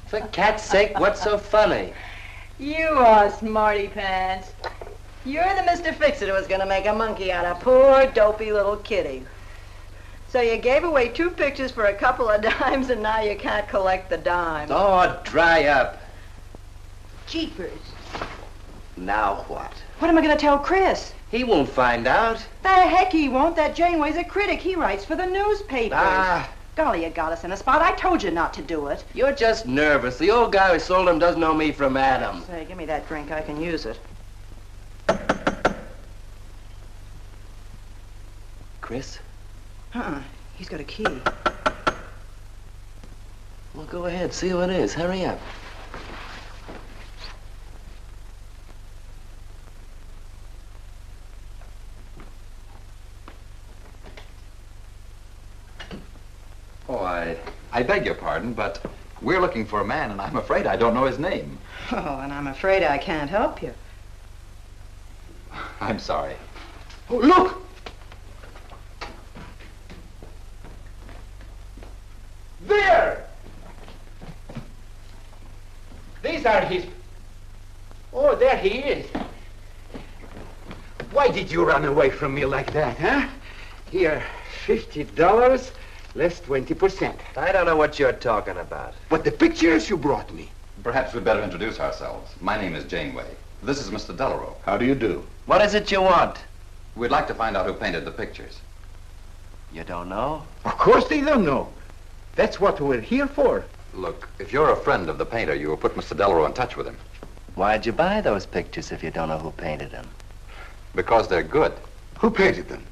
For cat's sake, what's so funny? You are smarty pants. You're the Mr. Fix-It who was gonna make a monkey out of poor, dopey little kitty. So you gave away 2 pictures for a couple of dimes, and now you can't collect the dime. Oh, dry up. Jeepers. Now what? What am I gonna tell Chris? He won't find out. The heck he won't. That Janeway's a critic. He writes for the newspapers. Ah. Golly, you got us in a spot. I told you not to do it. You're just nervous. The old guy who sold him doesn't know me from Adam. Say, give me that drink. I can use it. Chris? He's got a key. Well, go ahead. See who it is. Hurry up. Oh, I beg your pardon, but we're looking for a man, and I'm afraid I don't know his name. Oh, and I'm afraid I can't help you. I'm sorry. Oh, look! These are his... Oh, there he is. Why did you run away from me like that, huh? Here, $50, less 20%. I don't know what you're talking about. But the pictures you brought me. Perhaps we'd better introduce ourselves. My name is Janeway. This is Mr. Delarue. How do you do? What is it you want? We'd like to find out who painted the pictures. You don't know? Of course they don't know. That's what we're here for. Look, if you're a friend of the painter, you will put Mr. Delarue in touch with him. Why'd you buy those pictures if you don't know who painted them? Because they're good. Who painted them?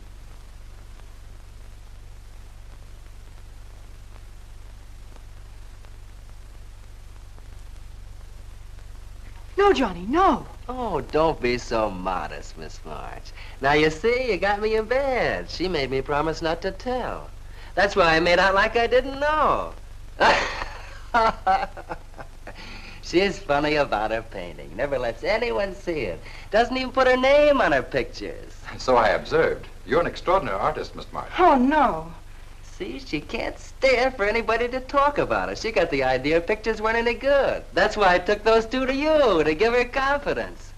No, Johnny, no. Oh, don't be so modest, Miss March. Now, you see, you got me in bed. She made me promise not to tell. That's why I made out like I didn't know. She's funny about her painting. Never lets anyone see it. Doesn't even put her name on her pictures. So I observed. You're an extraordinary artist, Miss March. Oh, no. See, she can't stand for anybody to talk about her. She got the idea her pictures weren't any good. That's why I took those two to you, to give her confidence.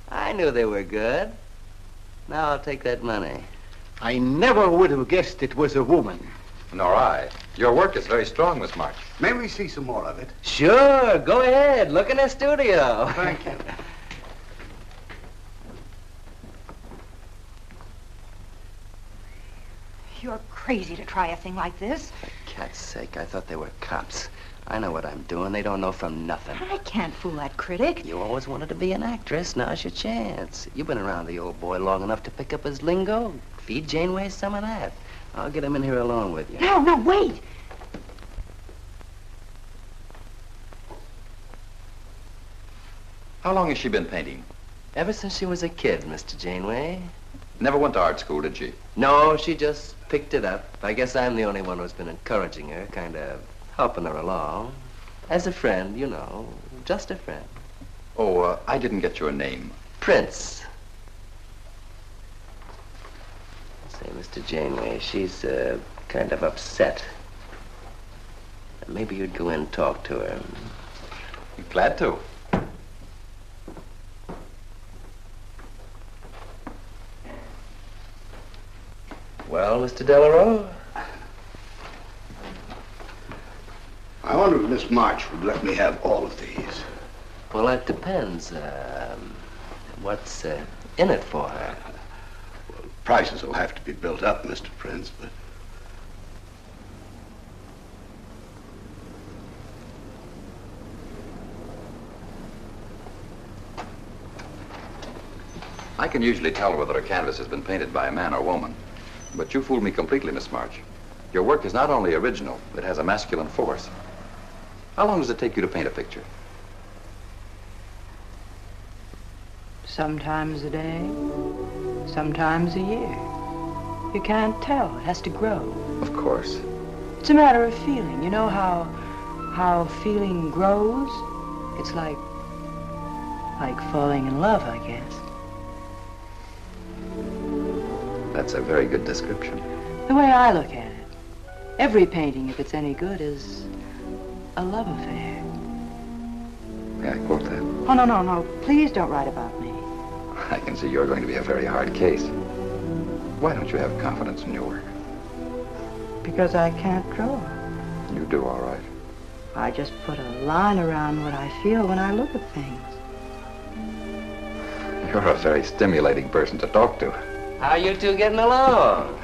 I knew they were good. Now I'll take that money. I never would have guessed it was a woman. Nor I. Your work is very strong, Miss March. May we see some more of it? Sure, go ahead. Look in the studio. Thank you. You're crazy to try a thing like this. For cat's sake, I thought they were cops. I know what I'm doing. They don't know from nothing. I can't fool that critic. You always wanted to be an actress. Now's your chance. You've been around the old boy long enough to pick up his lingo. Feed Janeway some of that. I'll get him in here alone with you. No, wait. How long has she been painting? Ever since she was a kid, Mr. Janeway. Never went to art school, did she? No, she just picked it up. I guess I'm the only one who's been encouraging her, kind of helping her along. As a friend, you know, just a friend. Oh, I didn't get your name. Prince. Say, Mr. Janeway, she's kind of upset. Maybe you'd go in and talk to her. Glad to. Well, Mr. Delarue? I wonder if Miss March would let me have all of these. Well, that depends. What's in it for her? Well, prices will have to be built up, Mr. Prince, but... I can usually tell whether a canvas has been painted by a man or woman. But you fooled me completely, Miss March. Your work is not only original, it has a masculine force. How long does it take you to paint a picture? Sometimes a day, sometimes a year. You can't tell. It has to grow. Of course. It's a matter of feeling. You know how feeling grows? It's like falling in love, I guess. That's a very good description. The way I look at it, every painting, if it's any good, is a love affair. May I quote that? Oh, no. Please don't write about me. I can see you're going to be a very hard case. Why don't you have confidence in your work? Because I can't draw. You do all right. I just put a line around what I feel when I look at things. You're a very stimulating person to talk to. How you two getting along?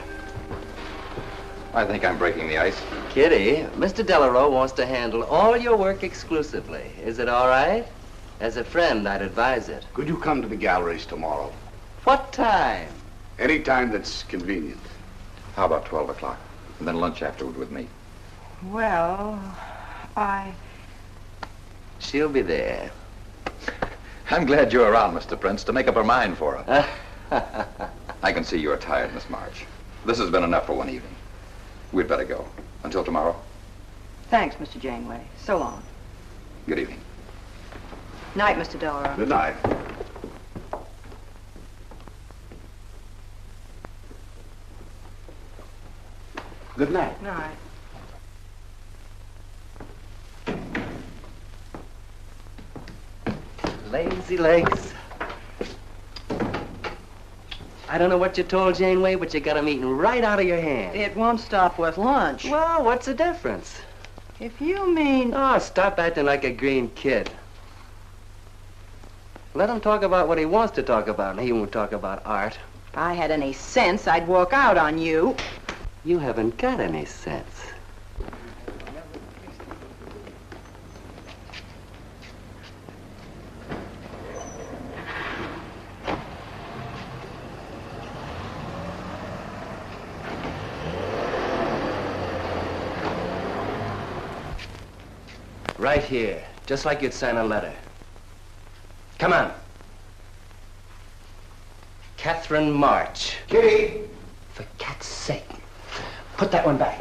I think I'm breaking the ice. Kitty, Mr. Delarue wants to handle all your work exclusively. Is it all right? As a friend, I'd advise it. Could you come to the galleries tomorrow? What time? Any time that's convenient. How about 12 o'clock? And then lunch afterward with me. Well, She'll be there. I'm glad you're around, Mr. Prince, to make up her mind for her. I can see you're tired, Miss March. This has been enough for one evening. We'd better go. Until tomorrow. Thanks, Mr. Janeway. So long. Good evening. Night, Mr. Delarue. Good night. Good night. Night. Lazy legs. I don't know what you told Janeway, but you got 'em eating right out of your hand. It won't stop with lunch. Well, what's the difference? If you mean... Oh, stop acting like a green kid. Let him talk about what he wants to talk about, and he won't talk about art. If I had any sense, I'd walk out on you. You haven't got any sense. Right here, just like you'd sign a letter. Come on. Catherine March. Kitty! For cat's sake. Put that one back.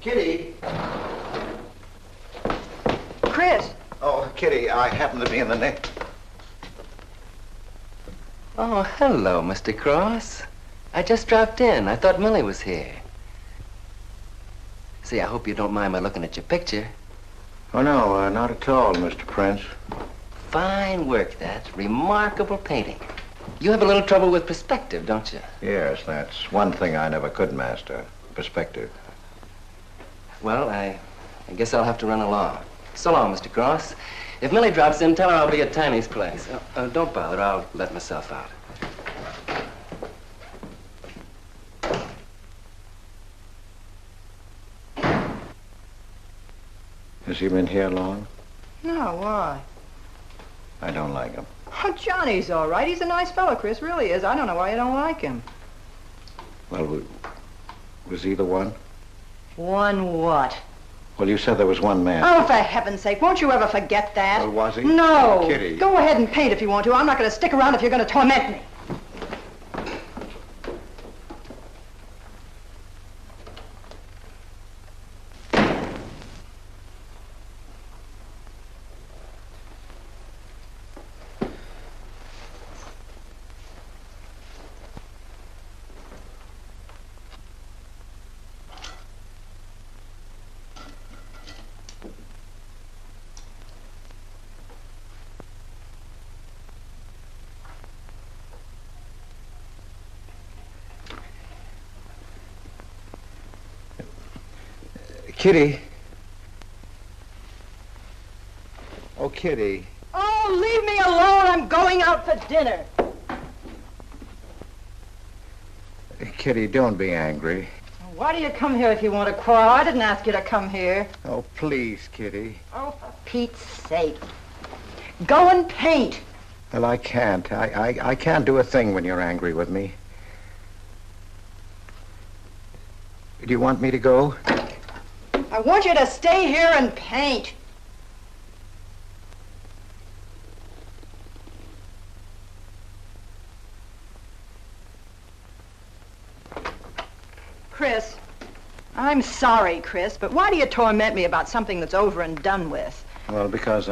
Kitty! Chris! Oh, Kitty, I happen to be in the neck. Oh, hello, Mr. Cross. I just dropped in. I thought Millie was here. See, I hope you don't mind my looking at your picture. Oh, no, not at all, Mr. Prince. Fine work, that. Remarkable painting. You have a little trouble with perspective, don't you? Yes, that's one thing I never could master. Perspective. Well, I guess I'll have to run along. So long, Mr. Cross. If Millie drops in, tell her I'll be at Tiny's place. Don't bother. I'll let myself out. Has he been here long? No, why? I don't like him. Oh, Johnny's all right. He's a nice fellow, Chris, really is. I don't know why you don't like him. Well, was he the one? One what? Well, you said there was one man. Oh, for heaven's sake, won't you ever forget that? Well, was he? No. Kitty. Go ahead and paint if you want to. I'm not going to stick around if you're going to torment me. Kitty. Oh, Kitty. Oh, leave me alone. I'm going out for dinner. Kitty, don't be angry. Why do you come here if you want to quarrel? I didn't ask you to come here. Oh, please, Kitty. Oh, for Pete's sake. Go and paint. Well, I can't. I can't do a thing when you're angry with me. Do you want me to go? I want you to stay here and paint. Chris, I'm sorry, Chris, but why do you torment me about something that's over and done with? Well, because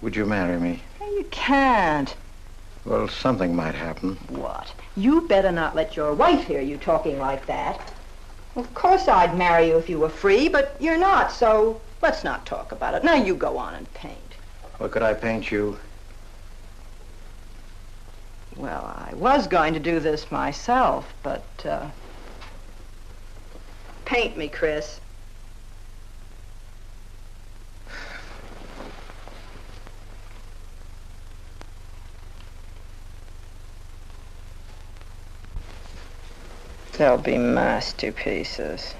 Would you marry me? You can't. Well, something might happen. What? You better not let your wife hear you talking like that. Of course I'd marry you if you were free, but you're not, so let's not talk about it. Now you go on and paint. Well, could I paint you? Well, I was going to do this myself, but, paint me, Chris. They'll be masterpieces.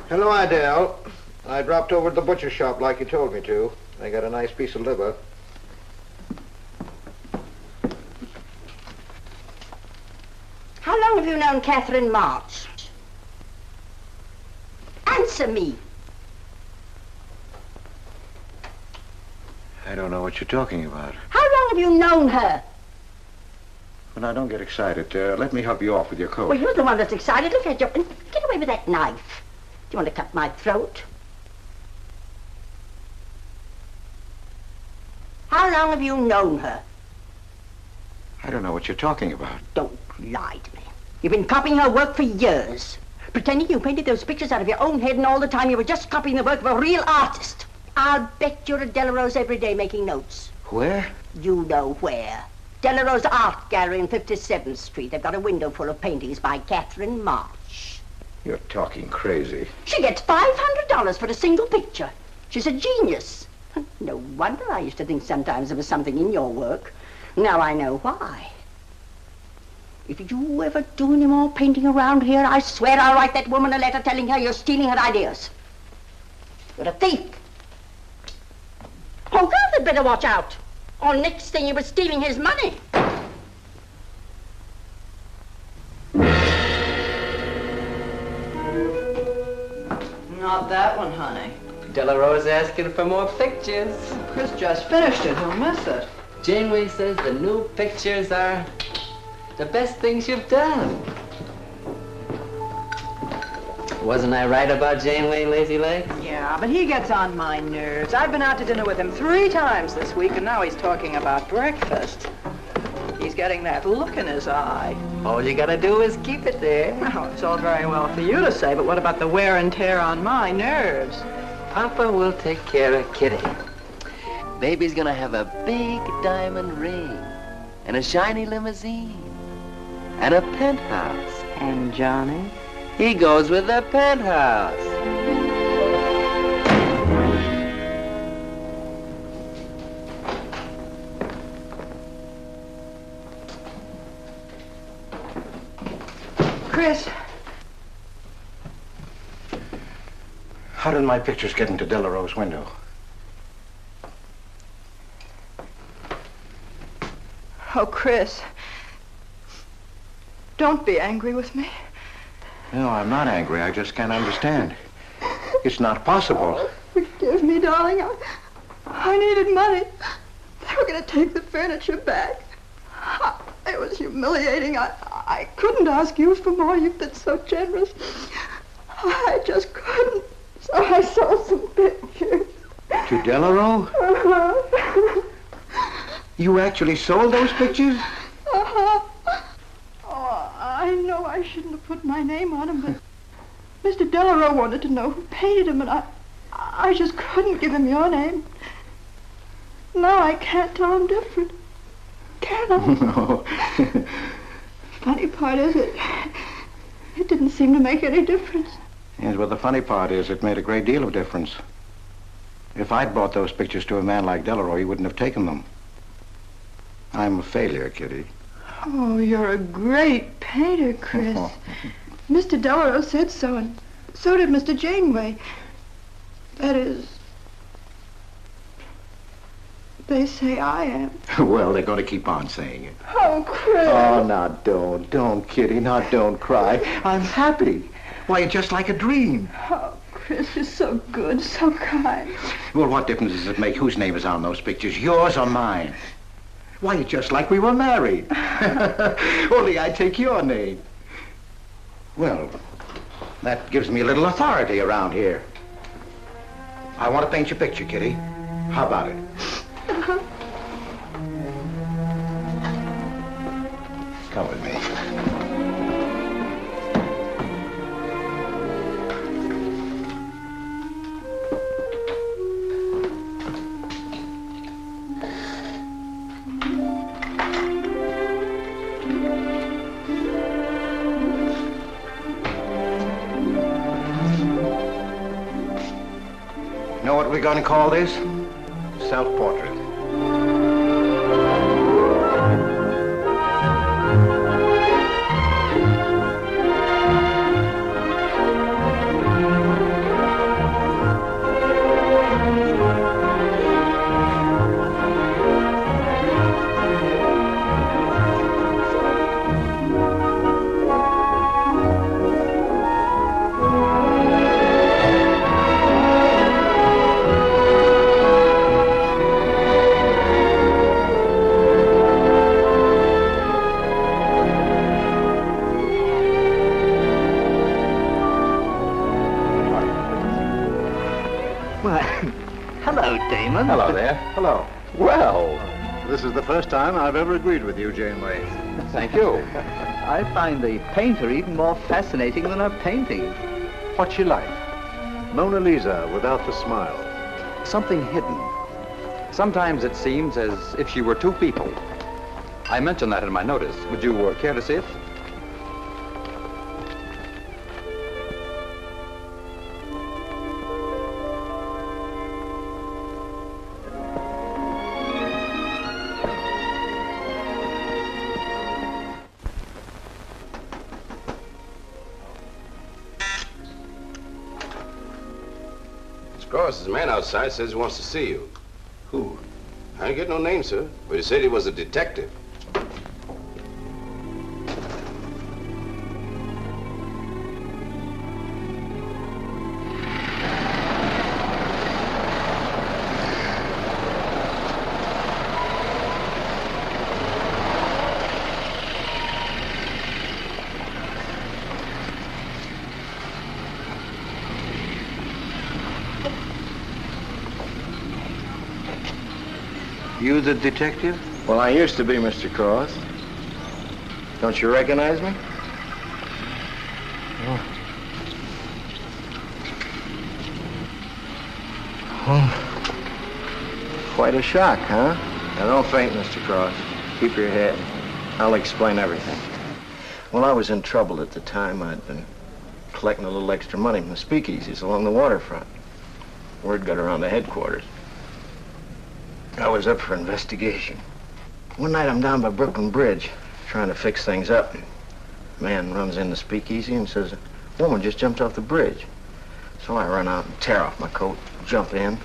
Hello, Adele. I dropped over to the butcher shop like you told me to. I got a nice piece of liver. How long have you known Catherine March? Answer me. I don't know what you're talking about. How long have you known her? Well, now, don't get excited. Let me help you off with your coat. Well, you're the one that's excited. Look at you. Get away with that knife. Do you want to cut my throat? How long have you known her? I don't know what you're talking about. Don't lie to me. You've been copying her work for years. Pretending you painted those pictures out of your own head, and all the time you were just copying the work of a real artist. I'll bet you're at Delarose every day making notes. Where? You know where. Delarose Art Gallery on 57th Street. They've got a window full of paintings by Catherine March. You're talking crazy. She gets $500 for a single picture. She's a genius. No wonder I used to think sometimes there was something in your work. Now I know why. If you ever do any more painting around here, I swear I'll write that woman a letter telling her you're stealing her ideas. You're a thief. Oh, God, they'd better watch out. Or next thing you were stealing his money. Not that one, honey. Delarose asking for more pictures. Chris just finished it. He'll miss it. Janeway says the new pictures are the best things you've done. Wasn't I right about Janeway, Lazy Legs? Yeah, but he gets on my nerves. I've been out to dinner with him 3 times this week, and now he's talking about breakfast. He's getting that look in his eye. All you gotta do is keep it there. Well, it's all very well for you to say, but what about the wear and tear on my nerves? Papa will take care of Kitty. Baby's gonna have a big diamond ring, and a shiny limousine, and a penthouse. And Johnny? He goes with the penthouse. Chris. How did my pictures get into Delarose's window? Oh, Chris. Don't be angry with me. No, I'm not angry. I just can't understand. It's not possible. Forgive me, darling. I needed money. They were going to take the furniture back. It was humiliating. I couldn't ask you for more. You've been so generous. I just couldn't. So I sold some pictures. To Delarose? Uh-huh. You actually sold those pictures? Uh-huh. Oh, I know I shouldn't have put my name on them, but Mr. Delarose wanted to know who painted them, and I just couldn't give him your name. Now I can't tell him different. Can I? No. Funny part is it didn't seem to make any difference. Yes, well, the funny part is it made a great deal of difference. If I'd bought those pictures to a man like Delarose, he wouldn't have taken them. I'm a failure, Kitty. Oh, you're a great painter, Chris. Mr. Delarose said so, and so did Mr. Janeway. That is, they say I am. Well, they're going to keep on saying it. Oh, Chris. Oh, now don't, Kitty. Now don't cry. I'm happy. Why, it's just like a dream. Oh, Chris, you're so good, so kind. Well, what difference does it make whose name is on those pictures, yours or mine? Why, it's just like we were married. Only I take your name. Well, that gives me a little authority around here. I want to paint your picture, Kitty. How about it? Come with me. Know what we're going to call this? Self-portrait. Hello. Well. This is the first time I've ever agreed with you, Janeway. Thank you. I find the painter even more fascinating than her painting. What's she like? Mona Lisa without the smile. Something hidden. Sometimes it seems as if she were two people. I mentioned that in my notice. Would you care to see it? Cross, the man outside says he wants to see you. Who? I ain't get no name, sir, but he said he was a detective. You the detective? Well, I used to be, Mr. Cross. Don't you recognize me? Quite a shock, huh? Now, don't faint, Mr. Cross. Keep your head. I'll explain everything. Well, I was in trouble at the time. I'd been collecting a little extra money from the speakeasies along the waterfront. Word got around to headquarters. I was up for investigation. One night I'm down by Brooklyn Bridge, trying to fix things up. A man runs in the speakeasy and says, a woman just jumped off the bridge. So I run out and tear off my coat, jump in.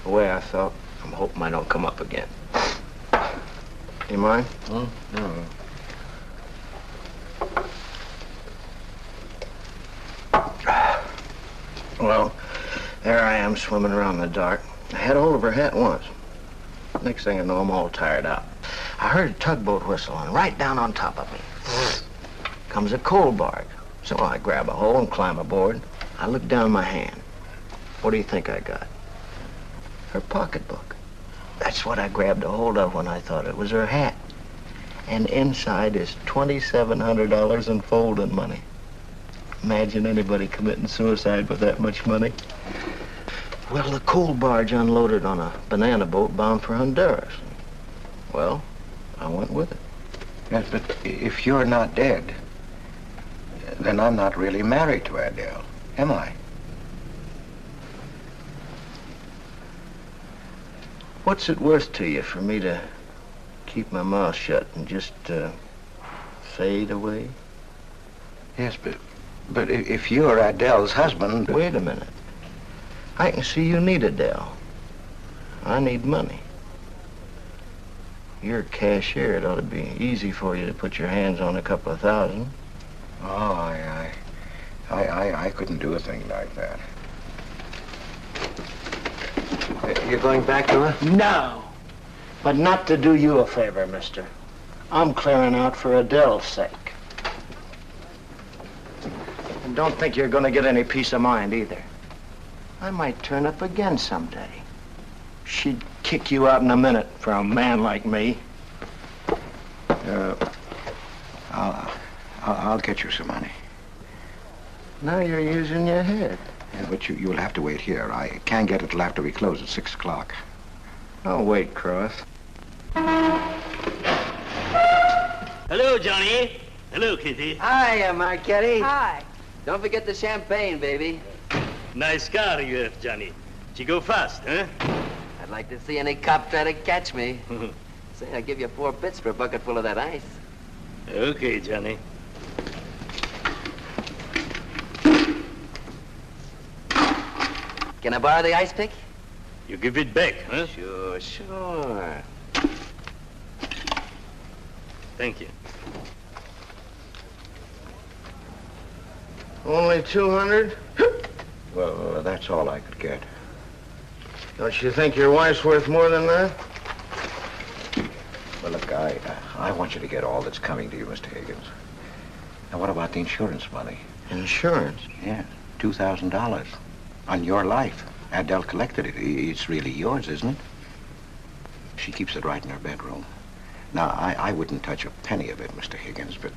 The way I felt, I'm hoping I don't come up again. You mind? No. Well, there I am swimming around in the dark. I had a hold of her hat once. Next thing I know, I'm all tired out. I heard a tugboat whistle, and right down on top of me comes a coal barge. So I grab a hold and climb aboard. I look down my hand. What do you think I got? Her pocketbook. That's what I grabbed a hold of when I thought it was her hat. And inside is $2,700 in folding money. Imagine anybody committing suicide with that much money. Well, the coal barge unloaded on a banana boat bound for Honduras. Well, I went with it. Yes, but if you're not dead, then I'm not really married to Adele, am I? What's it worth to you for me to keep my mouth shut and just fade away? Yes, but if you're Adele's husband... Wait a minute. I can see you need Adele. I need money. You're a cashier. It ought to be easy for you to put your hands on a couple of thousand. Oh, I couldn't do a thing like that. You're going back to her? No. But not to do you a favor, mister. I'm clearing out for Adele's sake. And don't think you're going to get any peace of mind either. I might turn up again someday. She'd kick you out in a minute for a man like me. I'll get you some money. Now you're using your head. Yeah, but you'll have to wait here. I can't get it till after we close at 6 o'clock. I'll wait, Cross. Hello, Johnny. Hello, Kitty. Hiya, Marquetti. Hi. Don't forget the champagne, baby. Nice car you have, Johnny. She go fast, huh? I'd like to see any cop try to catch me. Say, I'll give you 4 bits for a bucket full of that ice. Okay, Johnny. Can I borrow the ice pick? You give it back, huh? Sure. Thank you. Only 200? Well, that's all I could get. Don't you think your wife's worth more than that? Well, look, I want you to get all that's coming to you, Mr. Higgins. Now, what about the insurance money? Insurance? Yeah, $2,000 on your life. Adele collected it. It's really yours, isn't it? She keeps it right in her bedroom. Now, I wouldn't touch a penny of it, Mr. Higgins, but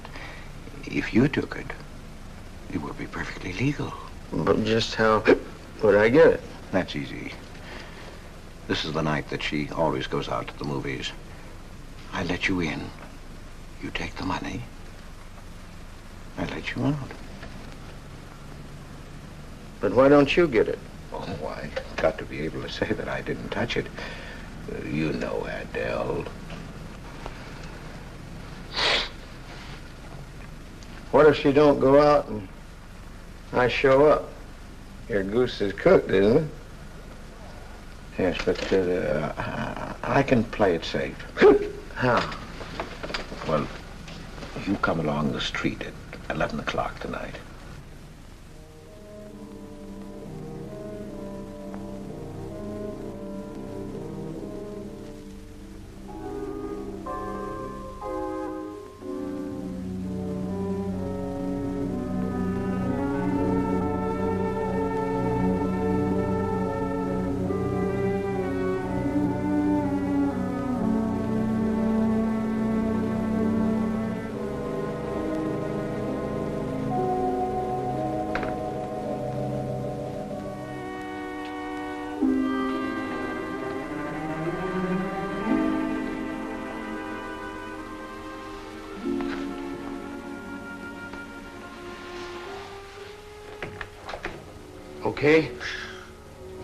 if you took it, it would be perfectly legal. But just how would I get it? That's easy. This is the night that she always goes out to the movies. I let you in. You take the money. I let you out. But why don't you get it? Oh, I got to be able to say that I didn't touch it. You know, Adele. What if she don't go out and I show up? Your goose is cooked, isn't it? Yes, but I can play it safe. How? Well, you come along the street at 11 o'clock tonight. Okay?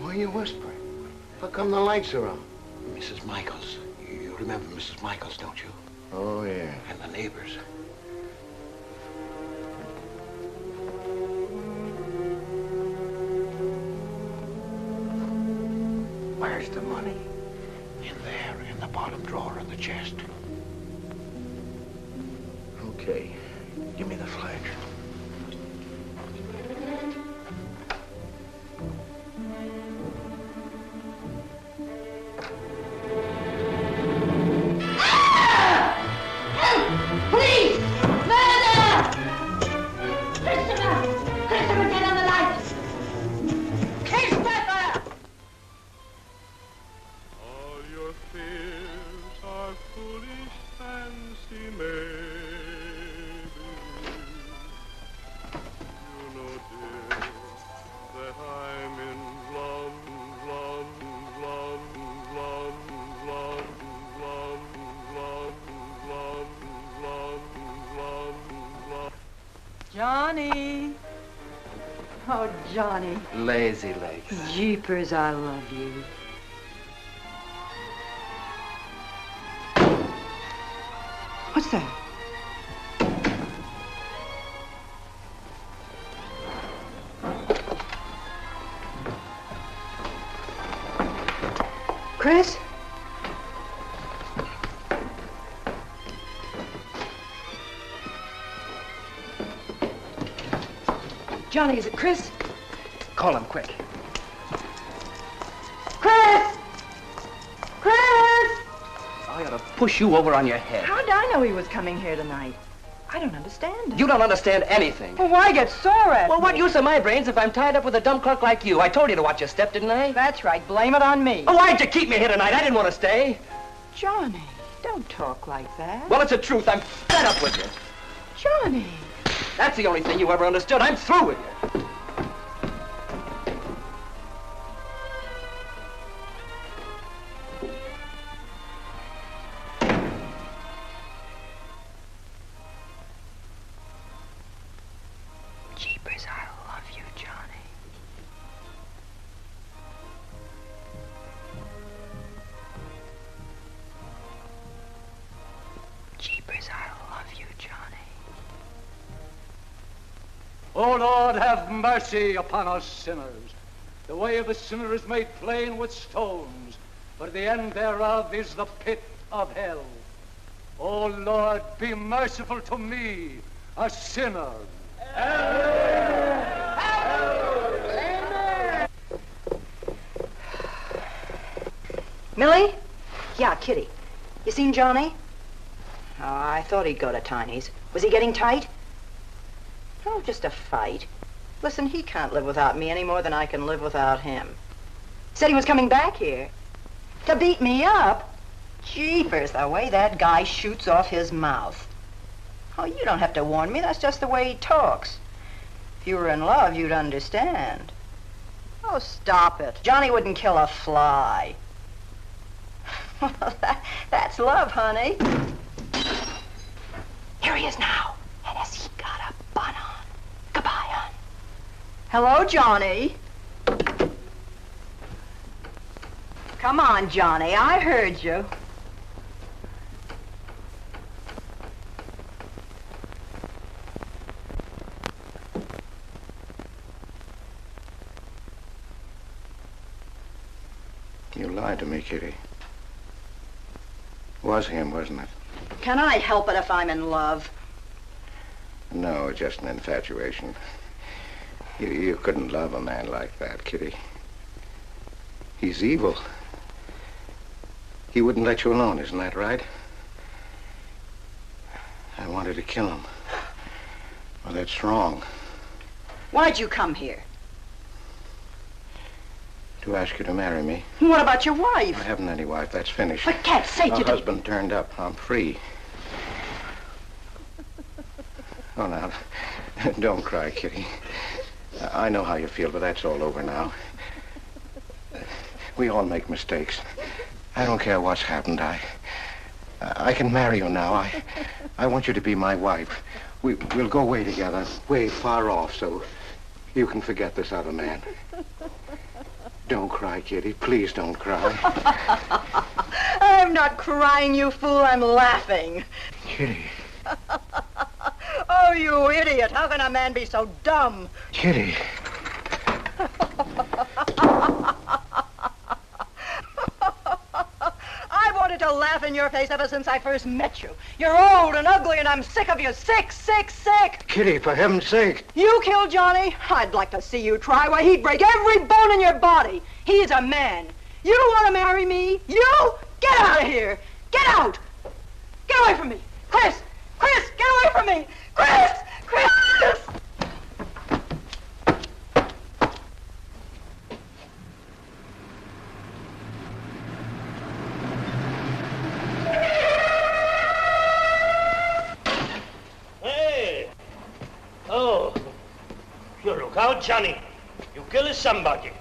Why are you whispering? How come the lights are on? Mrs. Michaels. You remember Mrs. Michaels, don't you? Oh, yeah. And the neighbors. Where's the money? In there, in the bottom drawer of the chest. Okay. Give me the flash. Johnny. Oh, Johnny. Lazy legs. Jeepers, I love you. What's that? Chris? Johnny, is it Chris? Call him quick. Chris! Chris! I ought to push you over on your head. How did I know he was coming here tonight? I don't understand it. You don't understand anything. Well, why get sore at Well, me? what use are my brains if I'm tied up with a dumb clerk like you? I told you to watch your step, didn't I? That's right. Blame it on me. Oh, why'd you keep me here tonight? I didn't want to stay. Johnny, don't talk like that. Well, it's the truth. I'm fed up with you. Johnny. That's the only thing you ever understood. I'm through with you. Jeepers, I love you, Johnny. Jeepers, I love you, Johnny. O Lord, have mercy upon us sinners. The way of the sinner is made plain with stones, but the end thereof is the pit of hell. O Lord, be merciful to me, a sinner. Millie? Yeah, Kitty. You seen Johnny? Oh, I thought he'd go to Tiny's. Was he getting tight? Oh, just a fight. Listen, he can't live without me any more than I can live without him. Said he was coming back here. To beat me up? Jeepers, the way that guy shoots off his mouth. Oh, you don't have to warn me. That's just the way he talks. If you were in love, you'd understand. Oh, stop it. Johnny wouldn't kill a fly. That's love, honey. Here he is now. And has he got a bun on? Goodbye, hon. Hello, Johnny. Come on, Johnny. I heard you. You lied to me, Kitty. It was him, wasn't it? Can I help it if I'm in love? No, just an infatuation. You couldn't love a man like that, Kitty. He's evil. He wouldn't let you alone, isn't that right? I wanted to kill him. Well, that's wrong. Why'd you come here? To ask you to marry me. What about your wife? I haven't any wife. That's finished. For cat's sake, My you husband turned up. I'm free. Oh, now, don't cry, Kitty. I know how you feel, but that's all over now. We all make mistakes. I don't care what's happened. I can marry you now. I want you to be my wife. We'll go away together, way far off, so you can forget this other man. Don't cry, Kitty. Please don't cry. I'm not crying, you fool. I'm laughing. Kitty. Oh, you idiot. How can a man be so dumb? Kitty. I wanted to laugh in your face ever since I first met you. You're old and ugly, and I'm sick of you. Sick, sick, sick. Kitty, for heaven's sake. You killed Johnny? I'd like to see you try. Why, he'd break every bone in your body. He's a man. You don't want to marry me? You? Get out of here. Get out. Get away from me. Chris! Chris, get away from me. Chris! Chris! Hey! Oh, you look out, Johnny. You kill somebody.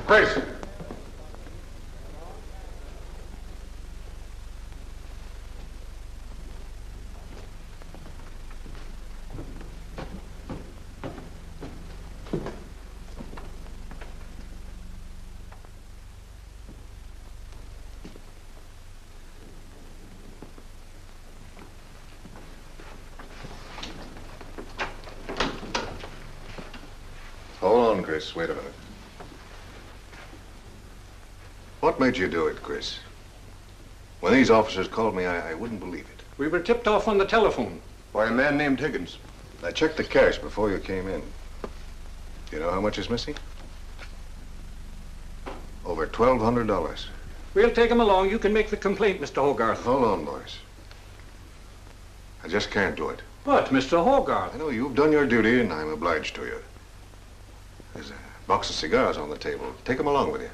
Chris. Hold on, Chris. Wait a minute. What made you do it, Chris? When these officers called me, I wouldn't believe it. We were tipped off on the telephone. Why, a man named Higgins. I checked the cash before you came in. You know how much is missing? Over $1,200. We'll take him along. You can make the complaint, Mr. Hogarth. Hold on, boys. I just can't do it. But, Mr. Hogarth... I know you've done your duty, and I'm obliged to you. There's a box of cigars on the table. Take them along with you.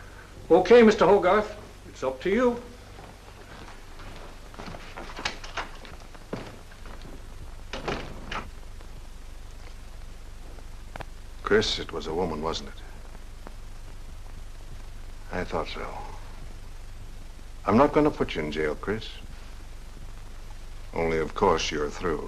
Okay, Mr. Hogarth. It's up to you. Chris, it was a woman, wasn't it? I thought so. I'm not going to put you in jail, Chris. Only, of course, you're through.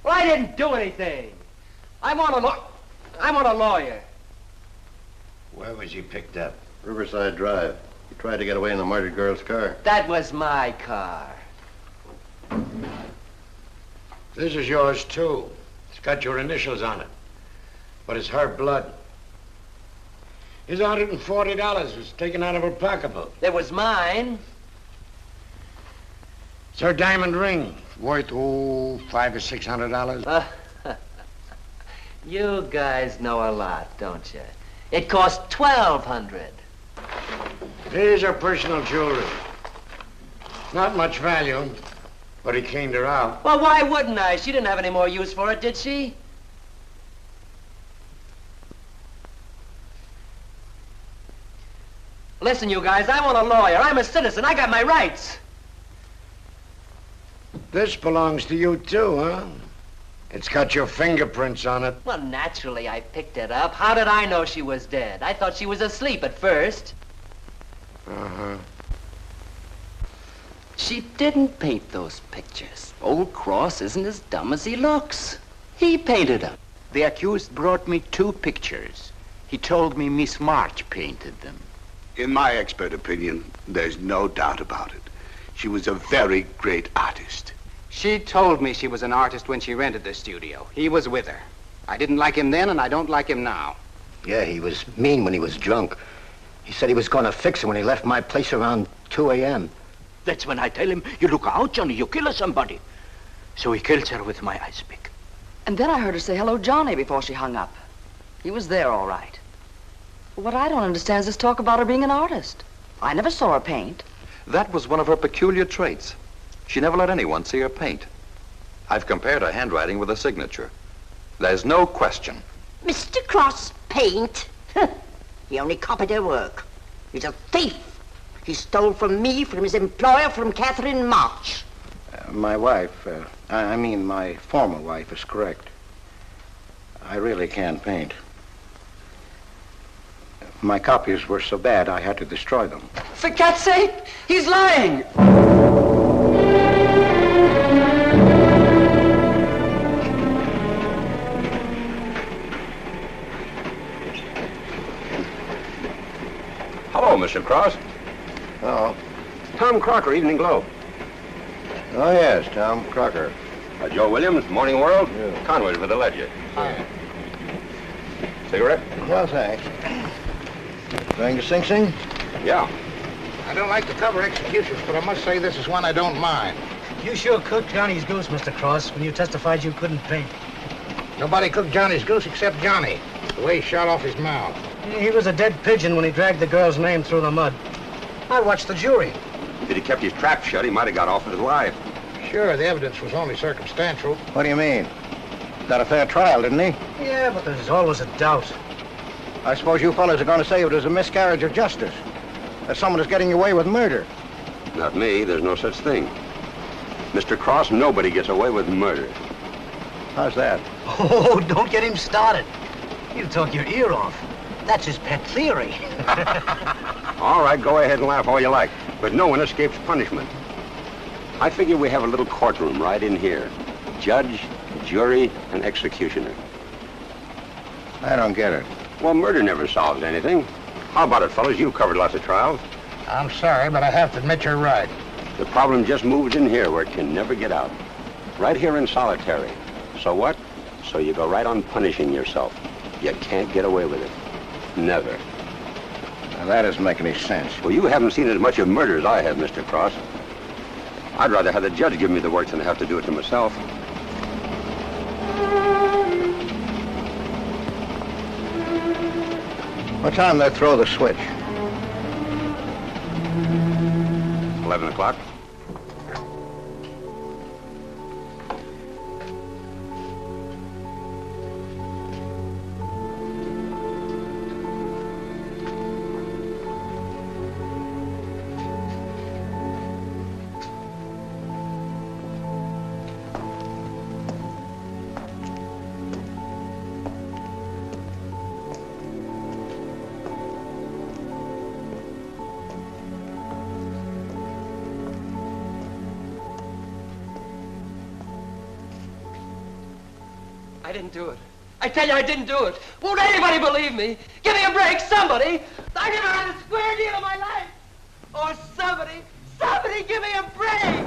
Well, I didn't do anything. I want a lawyer. Where was he picked up? Riverside Drive. He tried to get away in the murdered girl's car. That was my car. This is yours, too. It's got your initials on it. But it's her blood. His $140 was taken out of her pocketbook. It was mine. It's her diamond ring, worth, $500 or $600. You guys know a lot, don't you? It cost $1,200. Here's her personal jewelry. Not much value, but he cleaned her out. Well, why wouldn't I? She didn't have any more use for it, did she? Listen, you guys, I want a lawyer. I'm a citizen. I got my rights. This belongs to you, too, huh? It's got your fingerprints on it. Well, naturally, I picked it up. How did I know she was dead? I thought she was asleep at first. Uh-huh. She didn't paint those pictures. Old Cross isn't as dumb as he looks. He painted them. The accused brought me 2 pictures. He told me Miss March painted them. In my expert opinion, there's no doubt about it. She was a very great artist. She told me she was an artist when she rented the studio. He was with her. I didn't like him then, and I don't like him now. Yeah, he was mean when he was drunk. He said he was going to fix her when he left my place around 2 a.m. That's when I tell him, you look out, Johnny, you kill somebody. So he kills her with my ice pick. And then I heard her say hello, Johnny, before she hung up. He was there, all right. What I don't understand is this talk about her being an artist. I never saw her paint. That was one of her peculiar traits. She never let anyone see her paint. I've compared her handwriting with her signature. There's no question. Mr. Cross paint? He only copied her work. He's a thief. He stole from me, from his employer, from Catherine March. My wife, I mean my former wife, is correct. I really can't paint. My copies were so bad I had to destroy them. For God's sake, he's lying! Hello, Mr. Cross. Oh. Tom Crocker, Evening Globe. Oh, yes, Tom Crocker. Joe Williams, Morning World. Yeah. Conway for the Ledger. Yeah. Cigarette? Well, thanks. Going to Sing Sing? Yeah. I don't like to cover executions, but I must say this is one I don't mind. You sure cooked Johnny's goose, Mr. Cross, when you testified you couldn't paint. Nobody cooked Johnny's goose except Johnny. The way he shot off his mouth. He was a dead pigeon when he dragged the girl's name through the mud. I watched the jury. If he'd kept his trap shut, he might have got off with his life. Sure, the evidence was only circumstantial. What do you mean? Got a fair trial, didn't he? Yeah, but there's always a doubt. I suppose you fellas are going to say it was a miscarriage of justice. That someone is getting away with murder. Not me. There's no such thing. Mr. Cross, nobody gets away with murder. How's that? Oh, don't get him started. He'll talk your ear off. That's his pet theory. All right, go ahead and laugh all you like, but no one escapes punishment. I figure we have a little courtroom right in here. Judge, jury, and executioner. I don't get it. Well, murder never solves anything. How about it, fellas? You've covered lots of trials. I'm sorry, but I have to admit you're right. The problem just moved in here where it can never get out. Right here in solitary. So what? So you go right on punishing yourself. You can't get away with it. Never. Now, that doesn't make any sense. Well, you haven't seen as much of murder as I have, Mr. Cross. I'd rather have the judge give me the work than have to do it to myself. What time they throw the switch? 11 o'clock. I didn't do it. I tell you, I didn't do it. Won't anybody believe me? Give me a break, somebody. I never had a square deal in my life. Or somebody give me a break.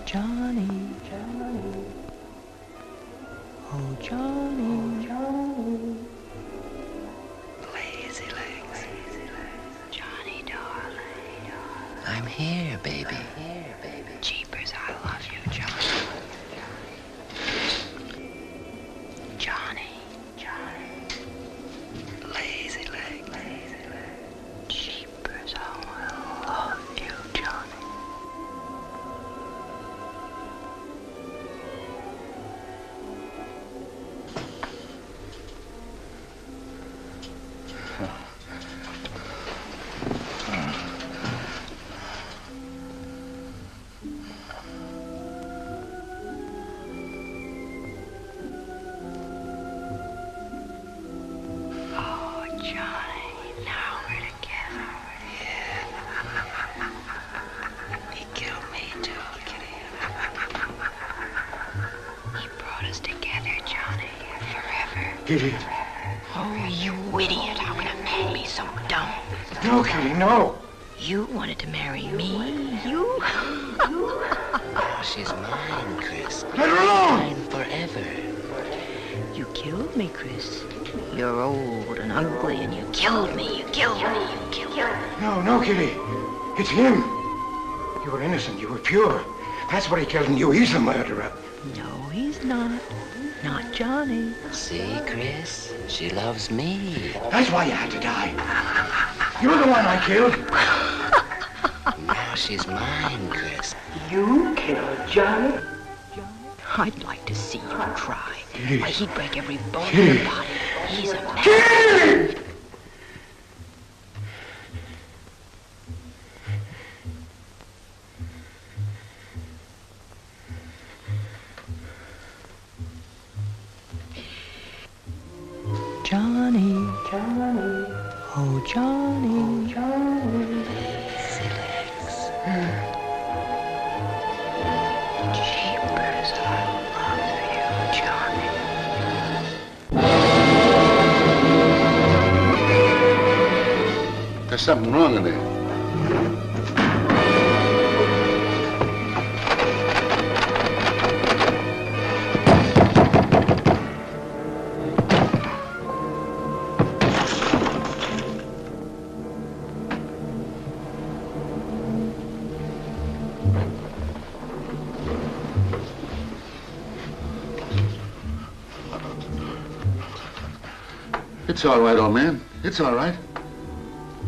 Johnny, Johnny, oh Johnny, Johnny. Lazy legs. Johnny, darling. I'm here, baby. Jeepers, I love you, Johnny. Johnny, Johnny. Lazy legs. Jeepers, I love you, Johnny. Oh, Johnny, now we're together. He killed me too, Kitty. He brought us together, Johnny, forever. Kitty. Oh, you idiot. How can a man be so dumb? No, Kitty, no. You wanted to marry me, you? Oh, she's mine, Chris. Let her alone! Mine forever. You killed me, Chris. You're old and ugly, and you killed me. You killed me. You killed me. No, no, Kitty. It's him. You were innocent. You were pure. That's what he killed in you. He's the murderer. No, he's not. Not Johnny. See, Chris? She loves me. That's why you had to die. You're the one I killed. Now she's mine, Chris. You killed Johnny? I'd like to see you try. Kitty. Why, he'd break every bone in Kitty. your body. He's a man. Kitty! Johnny, Johnny, oh Johnny, Johnny. Jeepers, I love you, Johnny. There's something wrong in there. It's all right, old man. It's all right.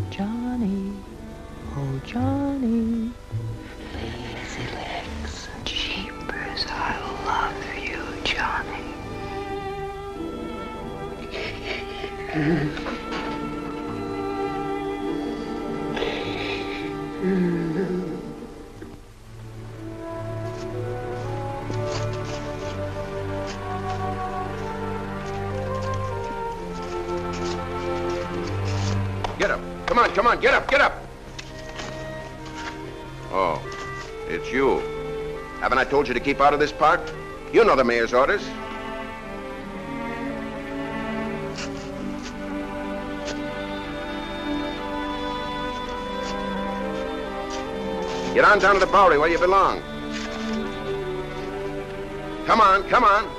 Johnny, oh Johnny. Lazy legs. Jeepers, I love you, Johnny. Get up. Come on, come on. Get up, get up. Oh, it's you. Haven't I told you to keep out of this park? You know the mayor's orders. Get on down to the Bowery where you belong. Come on, come on.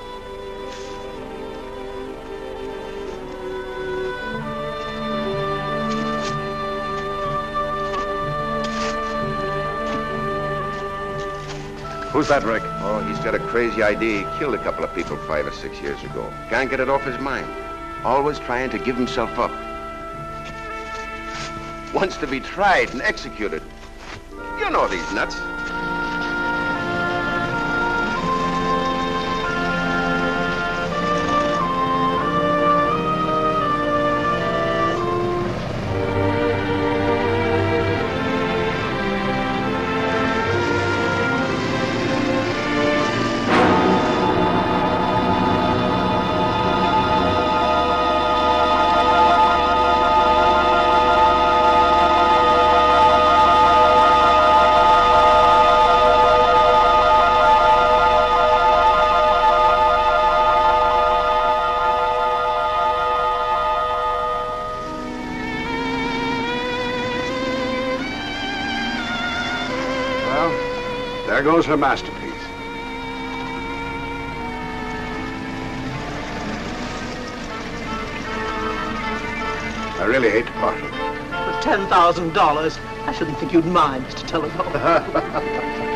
Who's that, Rick? Oh, he's got a crazy idea. He killed a couple of people 5 or 6 years ago. Can't get it off his mind. Always trying to give himself up. Wants to be tried and executed. You know these nuts. There goes her masterpiece. I really hate to part with it. For $10,000, I shouldn't think you'd mind, Mr. Telephone.